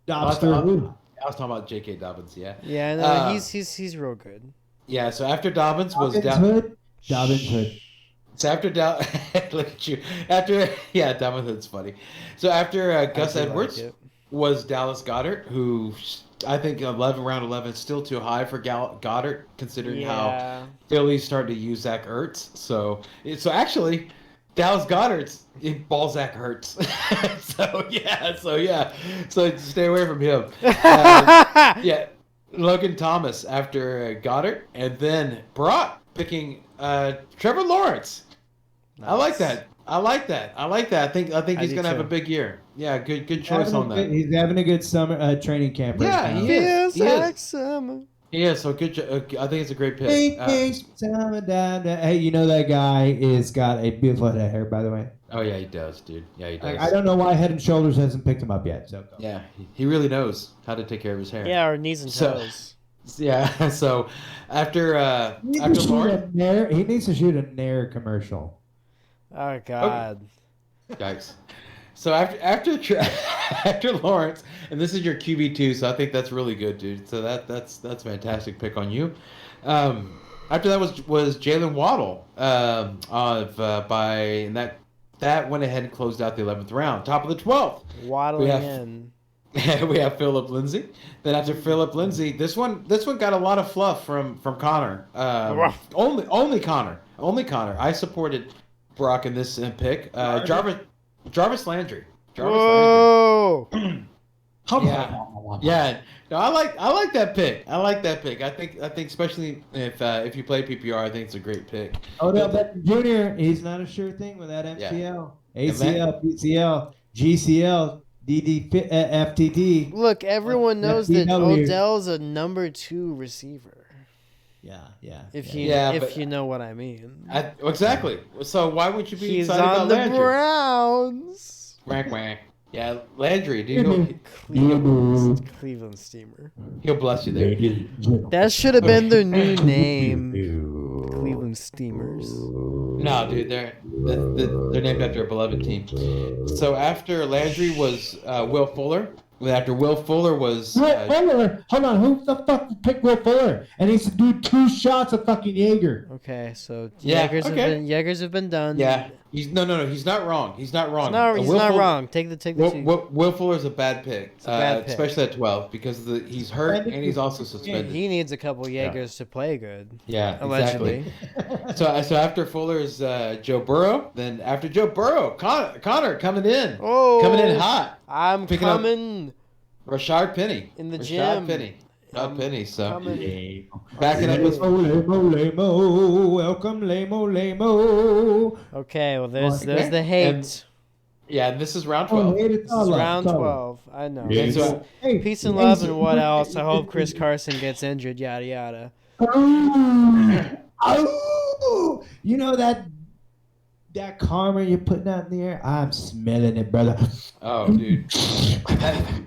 Dobster who? I was talking about J.K. Dobbins, yeah. Yeah, no, he's real good. Yeah, so after Dobbins was Dobbins Hood. So after look at you. Dobbins Hood's funny. So after Gus Edwards was Dallas Goedert, who I think round 11 is still too high for Goddard, considering how Philly's starting to use Zach Ertz. So actually, Dallas Goedert's Balzac Hurts. So stay away from him. Logan Thomas after Goddard, and then Brock picking Trevor Lawrence. Nice. I like that. I think he's gonna have a big year. Yeah, good choice on that. He's having a good summer training camp. Right now. He is. Summer. Yeah, so good. I think it's a great pick. Hey, you know that guy is got a beautiful head of hair, by the way. Oh yeah, he does, dude. Yeah, he does. I don't know why Head and Shoulders hasn't picked him up yet. So yeah, he really knows how to take care of his hair. Yeah, or knees and toes. Yeah. So after Lawrence, he needs to shoot a Nair commercial. Oh God. Yikes. So after Lawrence, and this is your QB2, so I think that's really good, dude. So that's fantastic pick on you. After that was Jalen Waddle, that went ahead and closed out the 11th round. Top of the 12th, waddling in. We have Phillip Lindsey. Then after Phillip Lindsey, this one got a lot of fluff from Connor. Only Connor. I supported Brock in this pick. Jarvis Landry. Whoa! Yeah. No, I like that pick. I think especially if you play PPR, I think it's a great pick. Odell Beckham Jr. He's not a sure thing with that MCL, ACL, PCL, GCL. FTD. Look, everyone knows that Odell's a number 2 receiver. Yeah. If you know what I mean. Exactly. So why would you be He's excited on about the Landry? Browns. Quack. Yeah, Landry, dude. Cleveland Steamer. He'll bless you there. That should have been their new name. Cleveland Steamers. No, dude, they're named after a beloved team. So after Landry was Will Fuller. After Will Fuller was Fuller. Hold on, who the fuck picked Will Fuller? And he's to do 2 shots of fucking Jaeger. Okay, so Jaegers have been done. Yeah. He's no. He's not wrong. He's not wrong. He's not wrong. Take the two. Will Fuller's a bad pick, It's a bad pick. especially at 12 because he's hurt and he's also suspended. He needs a couple Jaegers to play good. Yeah, allegedly. Exactly. so after Fuller's Joe Burrow, then after Joe Burrow, Connor coming in hot. I'm Picking up coming. Rashard Penny In the Rashard gym. Penny. Not Penny. So Coming. backing up with Lamo, welcome, Lamo. Okay, well, there's Okay. the hate. And- yeah, this is round Oh, 12. This is round 12. I know. Yeah. And so, Hey, Peace and love and what else? I hope Chris Carson gets injured, yada, yada. Oh, you know that karma you're putting out in the air? I'm smelling it, brother. oh, dude.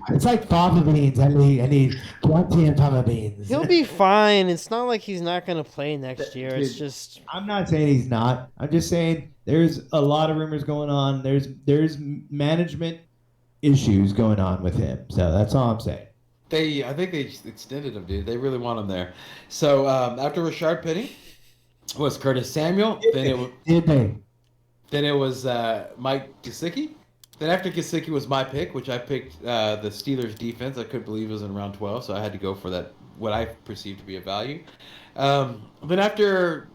It's like fava beans. I need plenty of fava beans. He'll be fine. It's not like he's not going to play next year. It's just... I'm not saying he's not. I'm just saying there's a lot of rumors going on. There's management issues going on with him. So that's all I'm saying. I think they extended him, dude. They really want him there. So after Rashard Penny was Curtis Samuel. Then it was Mike Gesicki. Then after Gesicki was my pick, which I picked the Steelers defense. I couldn't believe it was in round 12, so I had to go for that, what I perceived to be a value. Then after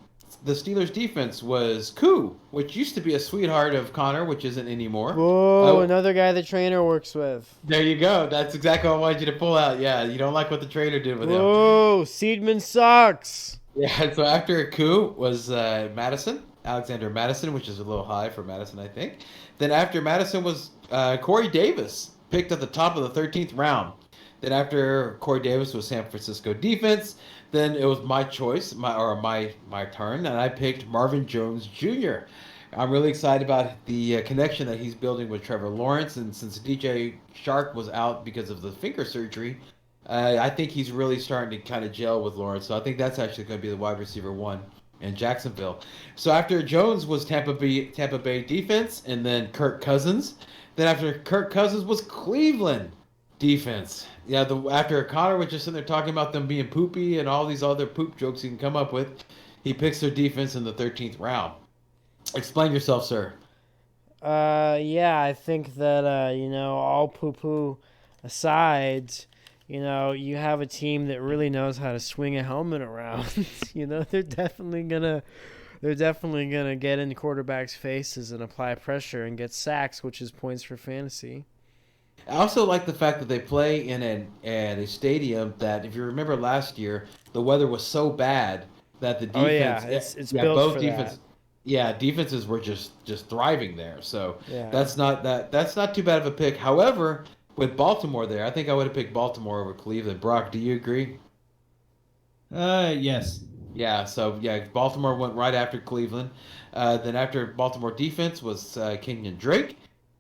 the Steelers defense was Koo, which used to be a sweetheart of Connor, which isn't anymore. Whoa, another guy the trainer works with. There you go. That's exactly what I wanted you to pull out. Yeah, you don't like what the trainer did with him. Whoa, Seedman sucks. Yeah, so after Koo was Alexander Madison, which is a little high for Madison, I think. Then after Madison was Corey Davis, picked at the top of the 13th round. Then after Corey Davis was San Francisco defense. Then it was my choice, my turn, and I picked Marvin Jones Jr. I'm really excited about the connection that he's building with Trevor Lawrence, and since DJ Shark was out because of the finger surgery, I think he's really starting to kind of gel with Lawrence. So I think that's actually going to be the wide receiver 1 in Jacksonville. So after Jones was Tampa Bay defense, and then Kirk Cousins. Then after Kirk Cousins was Cleveland defense. Yeah, after Connor was just sitting there talking about them being poopy and all these other poop jokes he can come up with, he picks their defense in the 13th round. Explain yourself, sir. Yeah, I think that, all poo-poo aside, you have a team that really knows how to swing a helmet around. They're definitely gonna get in the quarterback's faces and apply pressure and get sacks, which is points for fantasy. I also like the fact that they play in a stadium that, if you remember last year, the weather was so bad that the defense. It's built both for defense. that. Yeah, defenses were just thriving there. So Yeah. that's not too bad of a pick. However, with Baltimore there, I think I would have picked Baltimore over Cleveland. Brock, do you agree? Yes. Yeah, so Baltimore went right after Cleveland. Then after Baltimore defense was Kenyon Drake.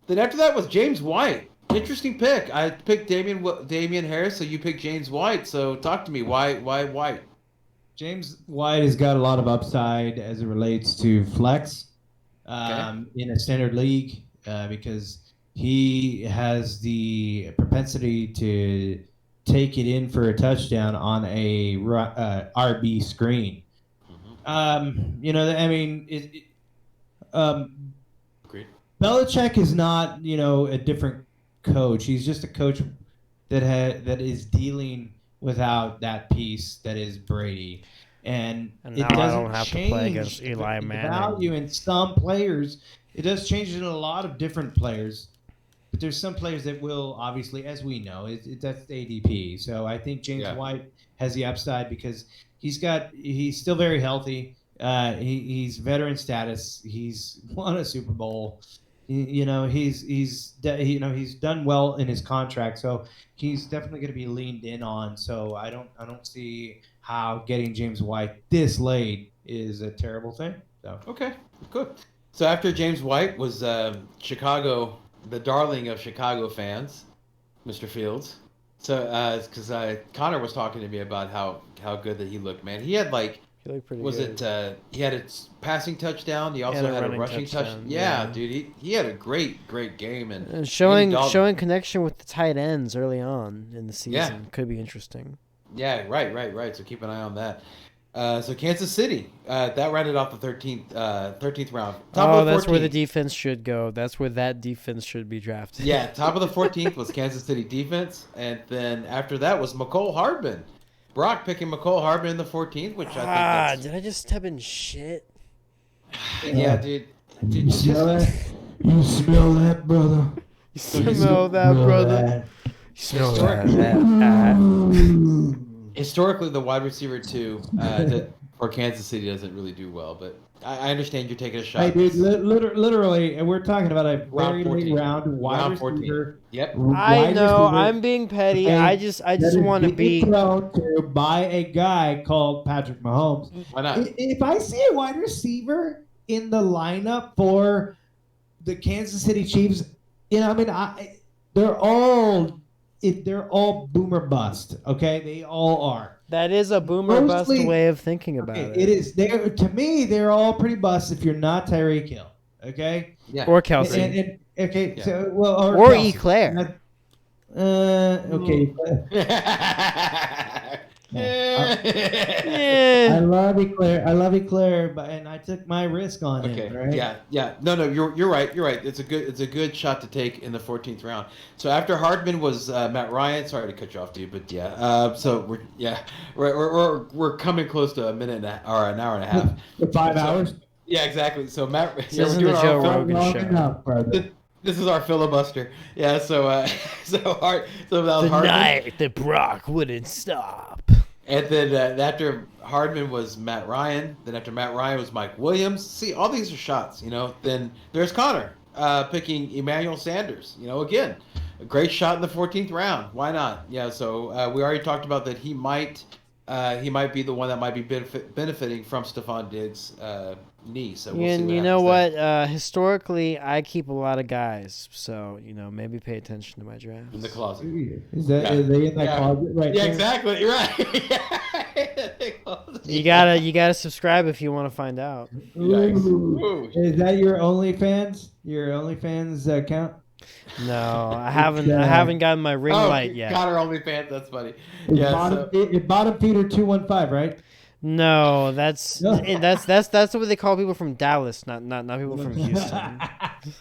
Then after that was James White. Interesting pick. I picked Damian Harris, so you picked James White. So talk to me. Why White? James White has got a lot of upside as it relates to flex in a standard league because he has the propensity to take it in for a touchdown on a RB screen. Agreed. Belichick is not, a different coach. He's just a coach that is dealing without that piece that is Brady, and it now I doesn't don't have to change play against Eli the Manning. value in some players. It does change it in a lot of different players, but there's some players that will obviously, as we know, that's ADP. So I think James White has the upside because he's still very healthy. He's veteran status. He's won a Super Bowl. He's done well in his contract, so he's definitely going to be leaned in on. So I don't see how getting James White this late is a terrible thing. So Okay, good. So after James White was Chicago, the darling of Chicago fans, Mr. Fields. So because Connor was talking to me about how good that he looked, man. He had He looked pretty was good. it he had a passing touchdown. He also had a rushing touchdown. Yeah, dude, he had a great game And showing connection with the tight ends early on in the season could be interesting. Yeah, right. So keep an eye on that. So Kansas City, that rounded off the 13th round. That's where the defense should go. That's where that defense should be drafted. Yeah, top of the 14th was Kansas City defense, and then after that was McCole Hardman. Brock picking McCole Hardman in the 14th, which I think that's... Did I just step in shit? Yeah, dude. You smell that? You smell that, brother? You smell that, brother? You smell that? Historically, the wide receiver 2 for Kansas City doesn't really do well, but I understand you're taking a shot. Hey, dude, literally, and we're talking about a very Round 14. late round wide Round receiver. 14. Yep. I know. receiver, I'm being petty. and I just that is want to being be. thrown to by a guy called Patrick Mahomes. Why not? If I see a wide receiver in the lineup for the Kansas City Chiefs, they're all boomer bust. Okay, they all are. That is a boomer bust way of thinking about it. It is. To me, they're all pretty bust if you're not Tyreek Hill. Okay. Yeah. Or Kelsey. Okay. Yeah. So or Or Kelsey. Eclair. Okay. I love Eclair, and I took my risk on Okay. him. Right? Yeah. No, you're right. You're right. It's a good shot to take in the 14th round. So after Hardman was Matt Ryan. Sorry to cut you off, dude, but yeah. So we're coming close to a minute or an hour and a half. 5 hours. Yeah, exactly. So Matt, This isn't the Joe Rogan Long show. enough, brother. This is our filibuster. Yeah. So that was The Hardman. night that Brock wouldn't stop. And then after Hardman was Matt Ryan. Then after Matt Ryan was Mike Williams. See, all these are shots, Then there's Connor picking Emmanuel Sanders. Again, a great shot in the 14th round. Why not? Yeah, so we already talked about that he might be the one that might be benefiting from Stephon Diggs' knee. So we'll see You know what? Historically, I keep a lot of guys, so maybe pay attention to my drafts. in the closet. Is that are they in that closet right Yeah, there? exactly. You're right. You gotta subscribe if you want to find out. Yikes. Ooh. Ooh. Is that your OnlyFans? Your OnlyFans account? No, I haven't gotten my ring light yet. Connor OnlyFans. That's funny. It's Yeah. bottom feeder 215, right? No, that's what they call people from Dallas, not people from Houston.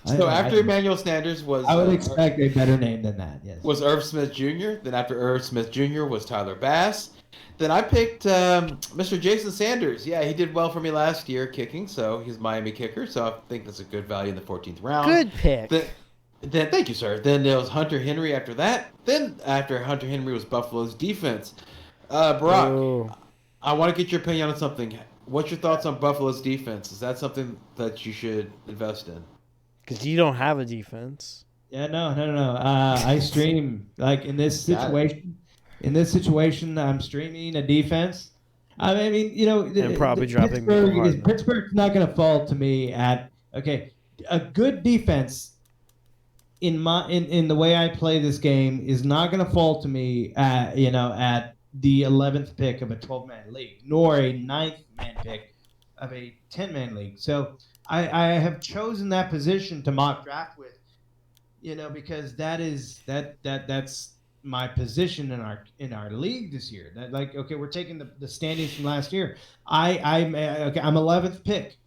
So after Emmanuel Sanders was, I would expect a better name than that. Yes. was Irv Smith Jr. Then after Irv Smith Jr. was Tyler Bass. Then I picked Mr. Jason Sanders. Yeah, he did well for me last year kicking, so he's Miami kicker. So I think that's a good value in the 14th round. Good pick. Then thank you, sir. Then there was Hunter Henry after that. Then after Hunter Henry was Buffalo's defense. Brock, Ooh. I want to get your opinion on something. What's your thoughts on Buffalo's defense? Is that something that you should invest in? Because you don't have a defense. Yeah, no. I stream like in this situation. In this situation, I'm streaming a defense. I mean, And probably dropping Michael Hardman. Pittsburgh's not going to fall to me at a good defense. In the way I play this game is not going to fall to me at the 11th pick of a 12-man league, nor a 9th-man pick of a 10-man league. So I have chosen that position to mock draft with, because that's my position in our league this year. That we're taking the standings from last year. I'm 11th pick,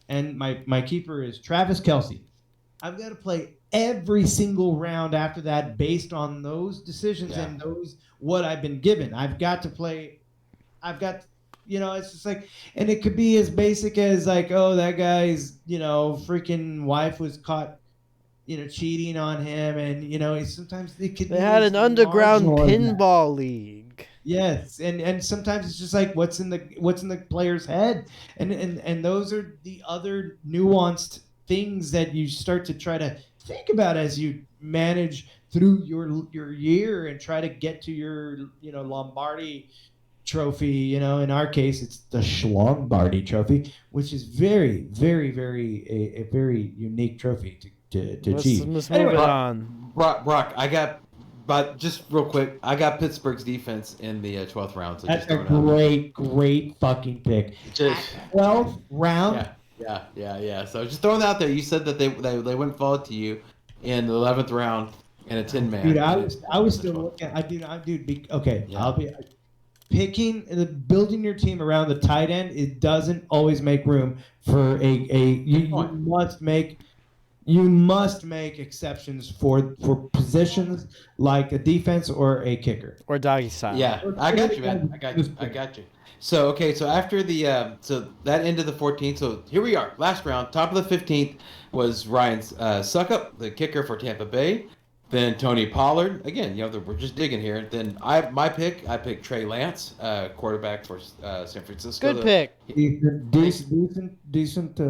and my keeper is Travis Kelce. I've got to play every single round after that based on those decisions and what I've been given. I've got to play. It's just and it could be as basic as that guy's, freaking wife was caught, cheating on him, and sometimes it could. They had an underground pinball league. Yes, and sometimes it's just what's in the player's head, and those are the other nuanced things that you start to try to think about as you manage through your year and try to get to your Lombardi trophy. In our case, it's the Schlombardi trophy, which is very, very, very a very unique trophy to achieve. Let's move it on. Brock, but just real quick, I got Pittsburgh's defense in the 12th round. So That's just a throwing it out. great fucking pick. Just, 12th round. Yeah. So just throwing that out there. You said that they wouldn't fall to you in the 11th round in a 10-man. Dude, I was still looking. Okay. Yeah. I'll be. building your team around the tight end, it doesn't always make room for you must make exceptions for positions like a defense or a kicker. Or doggy style. Yeah, I got you, man. I got you. So, okay, so after the so that ended the 14th. So here we are, last round, top of the 15th was Ryan's Suckup, the kicker for Tampa Bay. Then Tony Pollard. Again, we're just digging here. Then I picked Trey Lance, quarterback for San Francisco. Good pick. Decent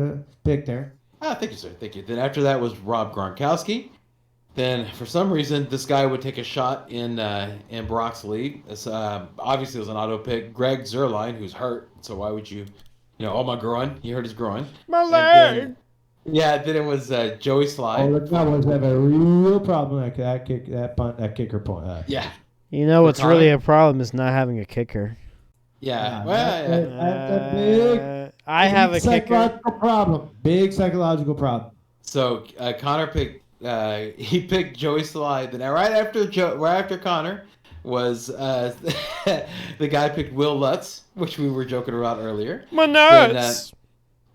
pick there. Thank you, sir. Thank you. Then after that was Rob Gronkowski. Then for some reason this guy would take a shot in Brock's league. It's, obviously it was an auto pick. Greg Zuerlein, who's hurt. So why would you, my groin. He hurt his groin. My leg. Then it was Joey Slye. Oh, the Cowboys have a real problem like that kicker point. Yeah. You know what's really a problem is not having a kicker. Yeah. That's a big. I have a psychological problem. Big psychological problem. So Connor picked. He picked Joey Slye. Then right after Connor was the guy picked Will Lutz, which we were joking about earlier. My nuts.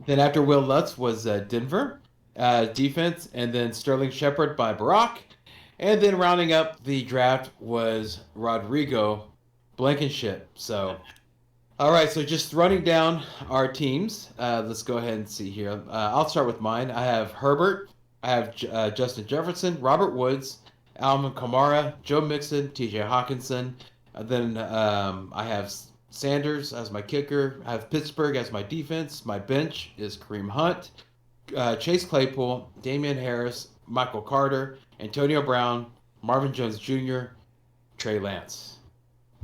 Then after Will Lutz was Denver defense, and then Sterling Shepard by Barack, and then rounding up the draft was Rodrigo Blankenship. So, all right, so just running down our teams. Let's go ahead and see here. I'll start with mine. I have Herbert. I have Justin Jefferson, Robert Woods, Alvin Kamara, Joe Mixon, T.J. Hawkinson. Then I have Sanders as my kicker. I have Pittsburgh as my defense. My bench is Kareem Hunt, Chase Claypool, Damian Harris, Michael Carter, Antonio Brown, Marvin Jones Jr., Trey Lance.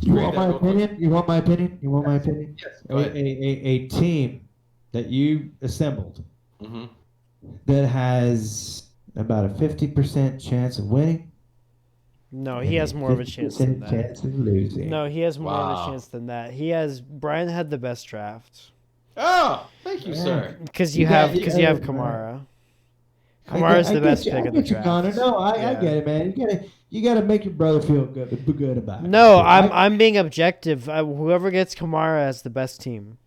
You want my opinion? Yes. Go ahead. A team that you assembled that has about a 50% chance of winning. No, he has more of a chance than that. Chance of losing. No, he has more of a chance than that. Brian had the best draft. Oh, thank you, sir. Because you have Kamara. Kamara's the best pick of the draft. Connor. No, I get it, man. You gotta make your brother feel good about it. No, I'm being objective. Whoever gets Kamara has the best team.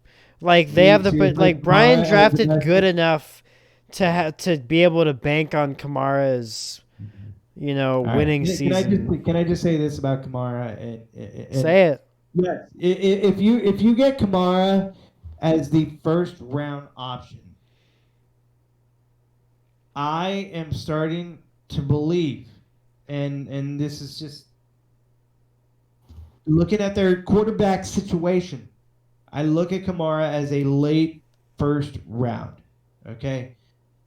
Like they have Brian drafted good enough to be able to bank on Kamara's winning season. Can I just say this about Kamara? And say it. Yes. If you get Kamara as the first round option, I am starting to believe, and this is just looking at their quarterback situation. I look at Kamara as a late first round. Okay,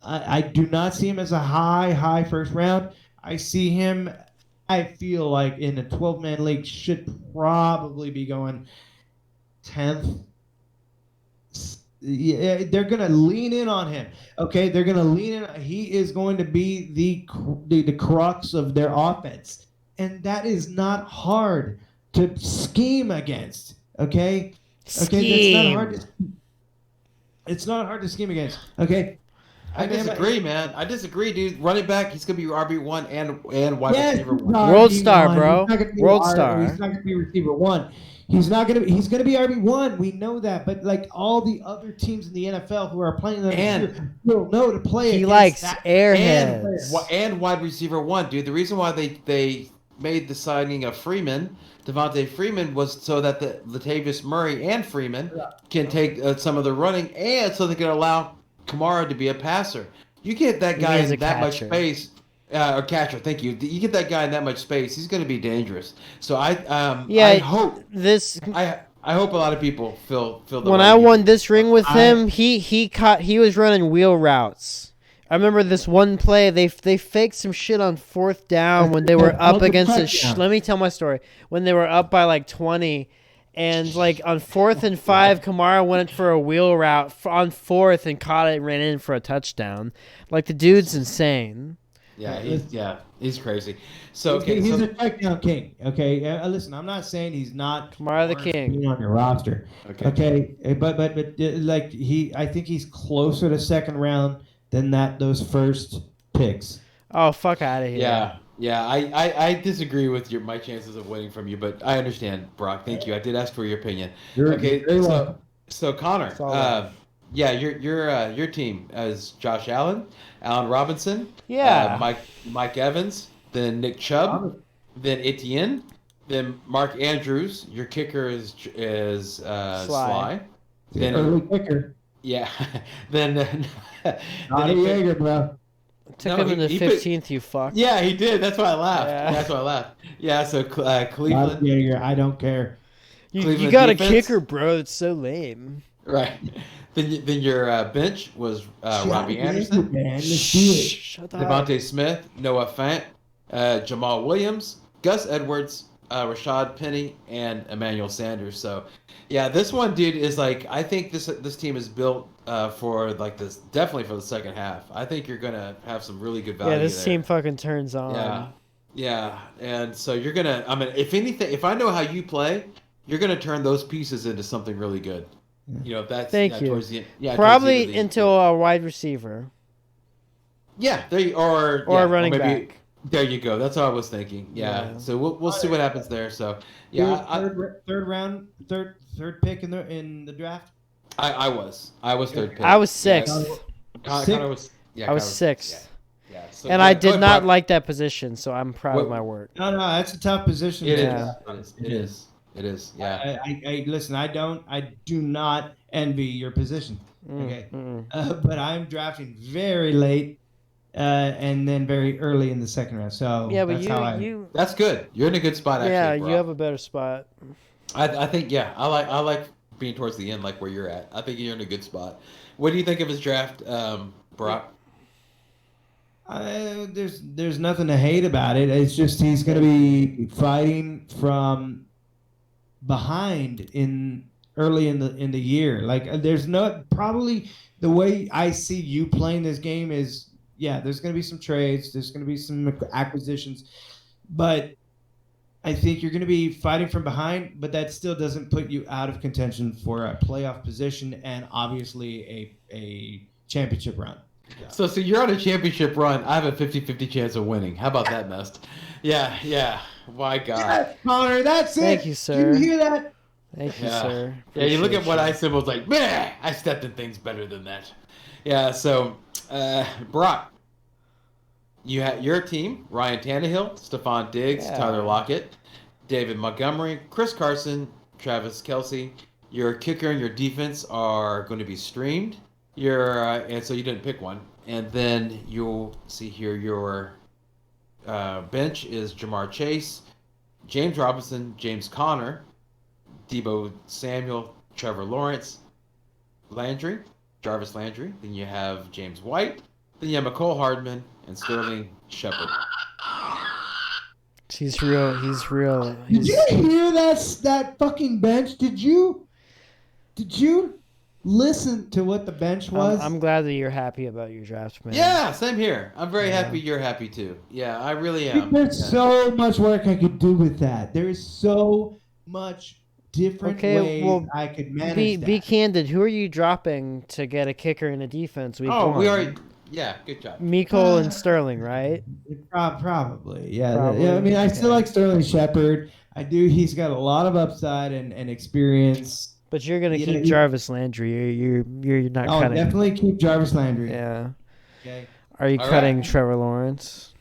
I do not see him as a high first round. I see him, I feel like in a 12-man league should probably be going 10th. Yeah, they're going to lean in on him. Okay, they're going to lean in. He is going to be the crux of their offense. And that is not hard to scheme against. Okay? Okay, it's not hard to scheme against. Okay? I disagree, man. I disagree, dude. Running back, he's gonna be RB1 and wide receiver 1. World star, bro. World star. He's not gonna be receiver 1. He's gonna be RB1. We know that, but like all the other teams in the NFL who are playing them will know to play. He likes airheads and wide receiver 1, dude. The reason why they made the signing of Devontae Freeman was so that the Latavius Murray and Freeman can take some of the running, and so they can allow Kamara to be a passer. You get that guy in that much space, or catcher. Thank you. You get that guy in that much space, he's going to be dangerous. So I hope I hope a lot of people feel the. When I won this ring with him, he was running wheel routes. I remember this one play. They faked some shit on 4th down when they were up against it. Let me tell my story. When they were up by like 20. And like on 4th and 5, Kamara went for a wheel route on 4th and caught it and ran in for a touchdown. Like the dude's insane. Yeah, he's crazy. So he's a touchdown king. Okay, listen, I'm not saying he's not Kamara the king on your roster. Okay, but like I think he's closer to second round than those first picks. Oh, fuck out of here. Yeah, I disagree with my chances of winning from you, but I understand, Brock. Thank you. I did ask for your opinion. You're Okay, very welcome. so Connor, It's all right. yeah, your team is Josh Allen, Allen Robinson, Yeah. Mike Evans, then Nick Chubb, then Etienne, then Mark Andrews. Your kicker is Sly. Then Early kicker. yeah, then Not a he picked- Jaeger, bro. Took No, him in the he picked- 15th, you fuck. Yeah, he did. That's why I laughed. Yeah. That's why I laughed. Yeah, so Not a Cleveland, Jaeger. I don't care. You Cleveland got defense. a kicker, bro. It's so lame. right? Then your bench was Robbie Anderson, Man, let's do it. Shut up. Devontae Smith, Noah Fant, Jamal Williams, Gus Edwards, Rashad Penny, and Emmanuel Sanders. So, yeah, this one, dude, is like I think this team is built for like this definitely for the second half. I think you're gonna have some really good value. Yeah, this there. team fucking turns on. Yeah, and so you're gonna. I mean, if anything, if I know how you play, you're gonna turn those pieces into something really good. You know, that's Thank you. Towards the, yeah, towards the Probably end of the- into a wide receiver Yeah, there you, or or yeah, a running maybe, back. There you go. That's what I was thinking. Yeah. Yeah. So we'll see what happens there. So yeah, Third round, third pick in the draft. I was third pick. I was sixth. Connor was. Yeah, I Connor was sixth. Yeah. So, And yeah, I go did ahead, not Brock. like that position, so I'm proud of What- my work. No, that's a tough position. It to- is. It is. It is. Yeah. I listen. I do not envy your position. Okay, but I'm drafting very late, and then very early in the second round. So Yeah, but that's how you That's good. You're in a good spot. Actually, yeah, Brock. you have a better spot. I think yeah. I like being towards the end, like where you're at. I think you're in a good spot. What do you think of his draft, Brock? there's nothing to hate about it. It's just he's going to be fighting from behind early in the year. Like there's no probably the way I see you playing this game is there's going to be some trades, there's going to be some acquisitions, but I think you're going to be fighting from behind, but that still doesn't put you out of contention for a playoff position and obviously a championship run. So you're on a championship run. I have a 50-50 chance of winning. How about that, Nest? Yeah. My God. Yes, Connor, that's it. Thank you, sir. Did you hear that? Thank you, Yeah. sir. Yeah, you look at what Appreciate I said was like, man, I stepped in things better than that. Yeah, so, Brock, you had your team, Ryan Tannehill, Stephon Diggs, Yeah. Tyler Lockett, David Montgomery, Chris Carson, Travis Kelce. Your kicker and your defense are going to be streamed. And so you didn't pick one. And then you'll see here your bench is Jamar Chase, James Robinson, James Conner, Debo Samuel, Trevor Lawrence, Jarvis Landry. Then you have James White. Then you have McCole Hardman and Sterling Shepard. He's real. He's real. Did you hear that fucking bench? Did you listen to what the bench was? I'm glad that you're happy about your draft, man. Yeah, same here. I'm very happy you're happy too. Yeah, I really am. There's Yeah. so much work I could do with that. There is so much different Okay, ways well, I could manage Be that. candid. Who are you dropping to get a kicker in a defense? Week Oh, one? we already. Yeah, good job. Miko and Sterling, right? Probably, yeah. Probably, Yeah, I mean, I okay. still like Sterling Shepard. I do. He's got a lot of upside and experience. But you're gonna You keep know, Jarvis Landry. You're not I'll cutting. definitely keep Jarvis Landry. Yeah. Okay. Are you All cutting right. Trevor Lawrence?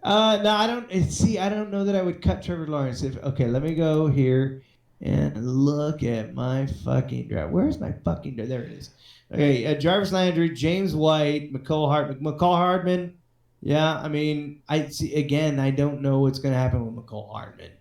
No, I don't. See, I don't know that I would cut Trevor Lawrence. Okay, let me go here and look at my fucking draft. Where's my fucking draft? There it is. Okay, Jarvis Landry, James White, McCall Hardman. Yeah, I mean, I see again. I don't know what's gonna happen with McCall Hardman.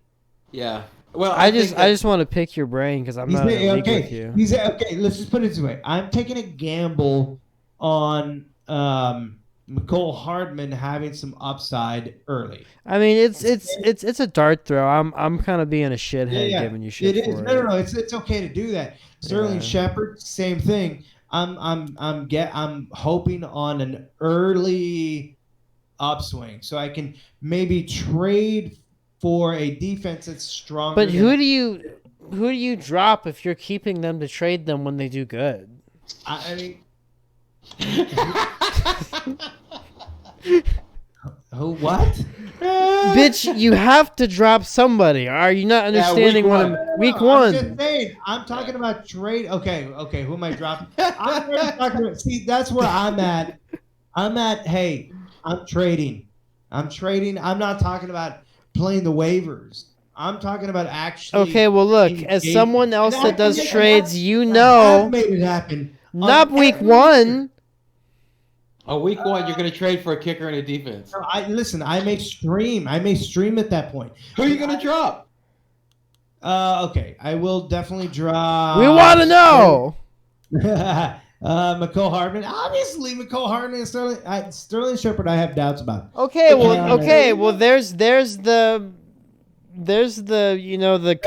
Yeah. Well, I think just want to pick your brain because I'm not in a league with you. Okay. Let's just put it this way. I'm taking a gamble on McCall Hardman having some upside early. I mean, it's a dart throw. I'm kind of being a shithead giving you shit It for is. it. No. It's okay to do that. Sterling Yeah. Shepard, same thing. I'm hoping on an early upswing so I can maybe trade for a defense that's stronger. But who do you drop if you're keeping them to trade them when they do good? I mean, who? What? Bitch, you have to drop somebody. Are you not understanding week what one. I'm week I'm one? just saying. I'm talking about trade. Okay. Who am I dropping? I'm already talking about. See, that's where I'm at. Hey, I'm trading. I'm not talking about playing the waivers. I'm talking about actually. Okay, well look, as engaging. someone else And that does and trades, you I have know, made it happen. not on week every- one. Week one, you're going to trade for a kicker and a defense. Listen. I may stream at that point. Who are you going to drop? Okay. I will definitely drop. We want to know. McCole Hardman. Obviously, McCole Hardman and Sterling Shepard I have doubts about. Okay, well, Okay. there's the the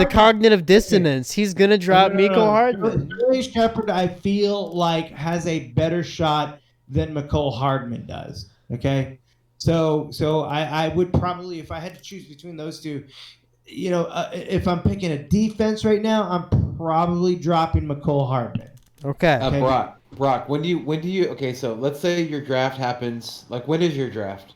cognitive dissonance. He's gonna drop Miko Hardman. Sterling Shepard I feel like has a better shot than McCole Hardman does. Okay. So I would probably, if I had to choose between those two, if I'm picking a defense right now, I'm probably dropping McCole Hardman. Okay. Brock, when do you okay, so let's say your draft happens, like when is your draft?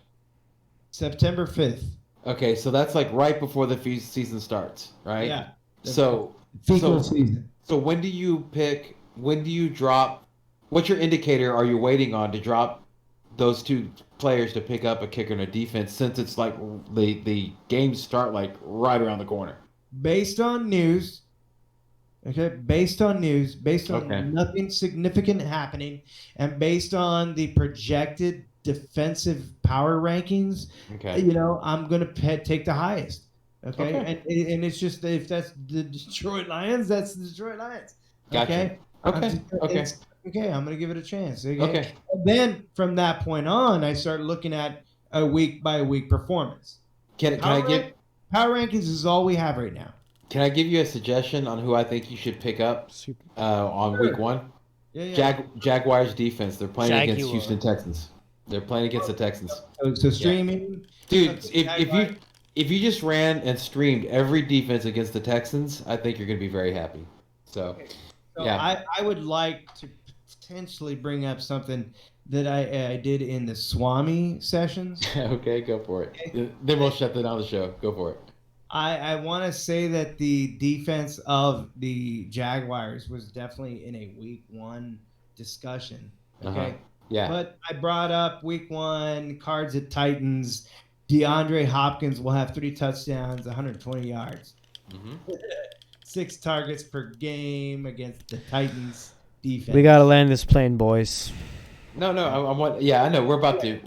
September 5th. Okay, so that's like right before the season starts, right? Yeah. So Fecal season. So when do you drop, what's your indicator are you waiting on to drop those two players to pick up a kicker and a defense, since it's like the games start like right around the corner? Based on news, based on Okay. nothing significant happening, and based on the projected defensive power rankings, Okay. I'm going to take the highest. Okay. And it's just, if that's the Detroit Lions, that's the Detroit Lions. Gotcha. Okay. I'm going to give it a chance. Okay. And then from that point on, I start looking at a week by week performance. Can I give Power rankings is all we have right now. Can I give you a suggestion on who I think you should pick up on week one? Yeah. Jaguars defense. They're playing against Jaguar. Houston Texans. They're playing against the Texans. So streaming. Dude, if you just ran and streamed every defense against the Texans, I think you're going to be very happy. So yeah. I would like to potentially bring up something that I did in the Swami sessions. Okay, go for it. Then we'll shut down the show. Go for it. I want to say that the defense of the Jaguars was definitely in a week one discussion. Okay. Uh-huh. Yeah. But I brought up week one, Cards at Titans. DeAndre Hopkins will have 3 touchdowns, 120 yards. Mm-hmm. 6 targets per game against the Titans defense. We gotta land this plane, boys. No, I know. We're about to.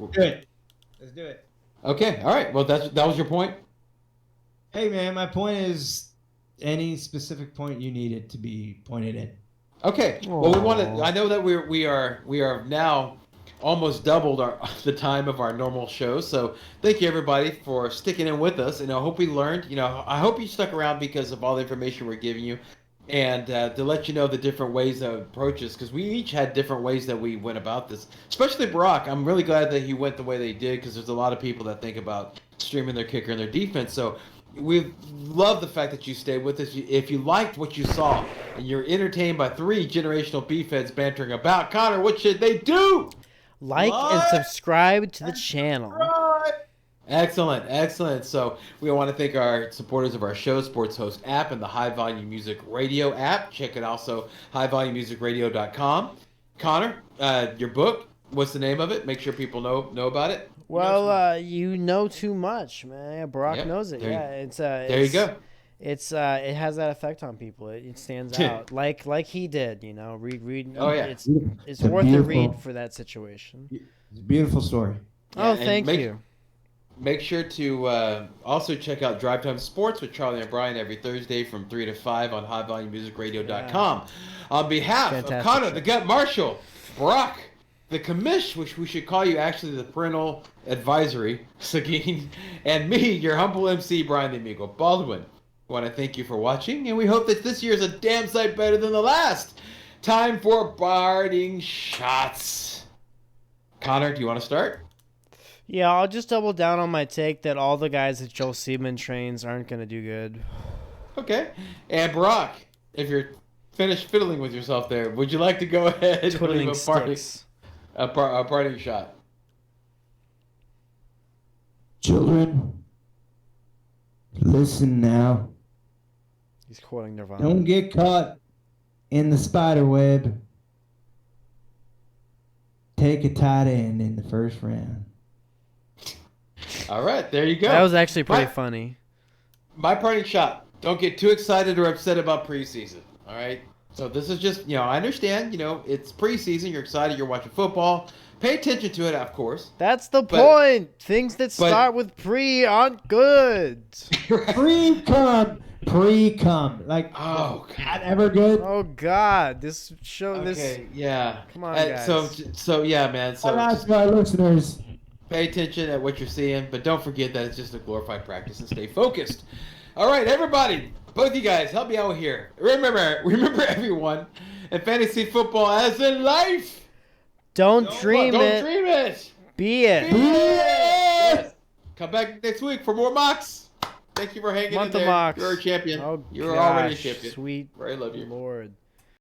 Let's do it. Okay. All right. Well, that was your point. Hey, man, my point is any specific point you need it to be pointed in. Okay. Well, we want to. I know that we are now almost doubled the time of our normal show. So thank you everybody for sticking in with us, and I hope we learned. I hope you stuck around because of all the information we're giving you, and to let you know the different ways of approaches, because we each had different ways that we went about this. Especially Brock, I'm really glad that he went the way they did, because there's a lot of people that think about streaming their kicker and their defense. So we love the fact that you stayed with us. If you liked what you saw and you're entertained by 3 generational B-Feds bantering about Connor, what should they do? Like and subscribe to the channel. Excellent. So we want to thank our supporters of our show, Sports Host app and the High Volume Music Radio app. Check it also, highvolumemusicradio.com. Connor, your book, what's the name of it? Make sure people know about it. Well, you know too much, man. Brock knows it. There you go. It's it has that effect on people. It stands out like he did. Read. Oh yeah. It's worth a read for that situation. It's a beautiful story. Oh, thank you. Make sure to also check out Drive Time Sports with Charlie and Brian every Thursday from 3 to 5 on highvolumemusicradio.com. On behalf of Connor, the Gut Marshal, Brock, the commish, which we should call you actually the parental advisory, Sagine, and me, your humble MC, Brian the Amigo Baldwin. I want to thank you for watching, and we hope that this year is a damn sight better than the last. Time for parting shots. Connor, do you want to start? Yeah, I'll just double down on my take that all the guys that Joe Seaman trains aren't going to do good. Okay. And Brock, if you're finished fiddling with yourself there, would you like to go ahead and Twiddling leave sticks. a parting shot? Children, listen now. He's quoting Nirvana. Don't get caught in the spider web. Take a tight end in the first round. All right, there you go. That was actually pretty My- funny. My parting shot. Don't get too excited or upset about preseason. All right. So this is just, I understand, it's preseason. You're excited. You're watching football. Pay attention to it, of course. That's the point. Things that start with pre aren't good. Pre-cum. Like, Oh, that ever good? Oh God, this show. Okay, yeah. Come on, guys. So yeah, man. So I'll ask my listeners. pay attention at what you're seeing, but don't forget that it's just a glorified practice and stay focused. All right, everybody, both you guys, help me out here. Remember everyone, in fantasy football as in life. Don't dream Don't it. dream it. Be it. Yes. Come back next week for more mocks. Thank you for hanging Month in of there. mocks. You're a champion. Oh, You're already a gosh, champion. Sweet I love you. Lord.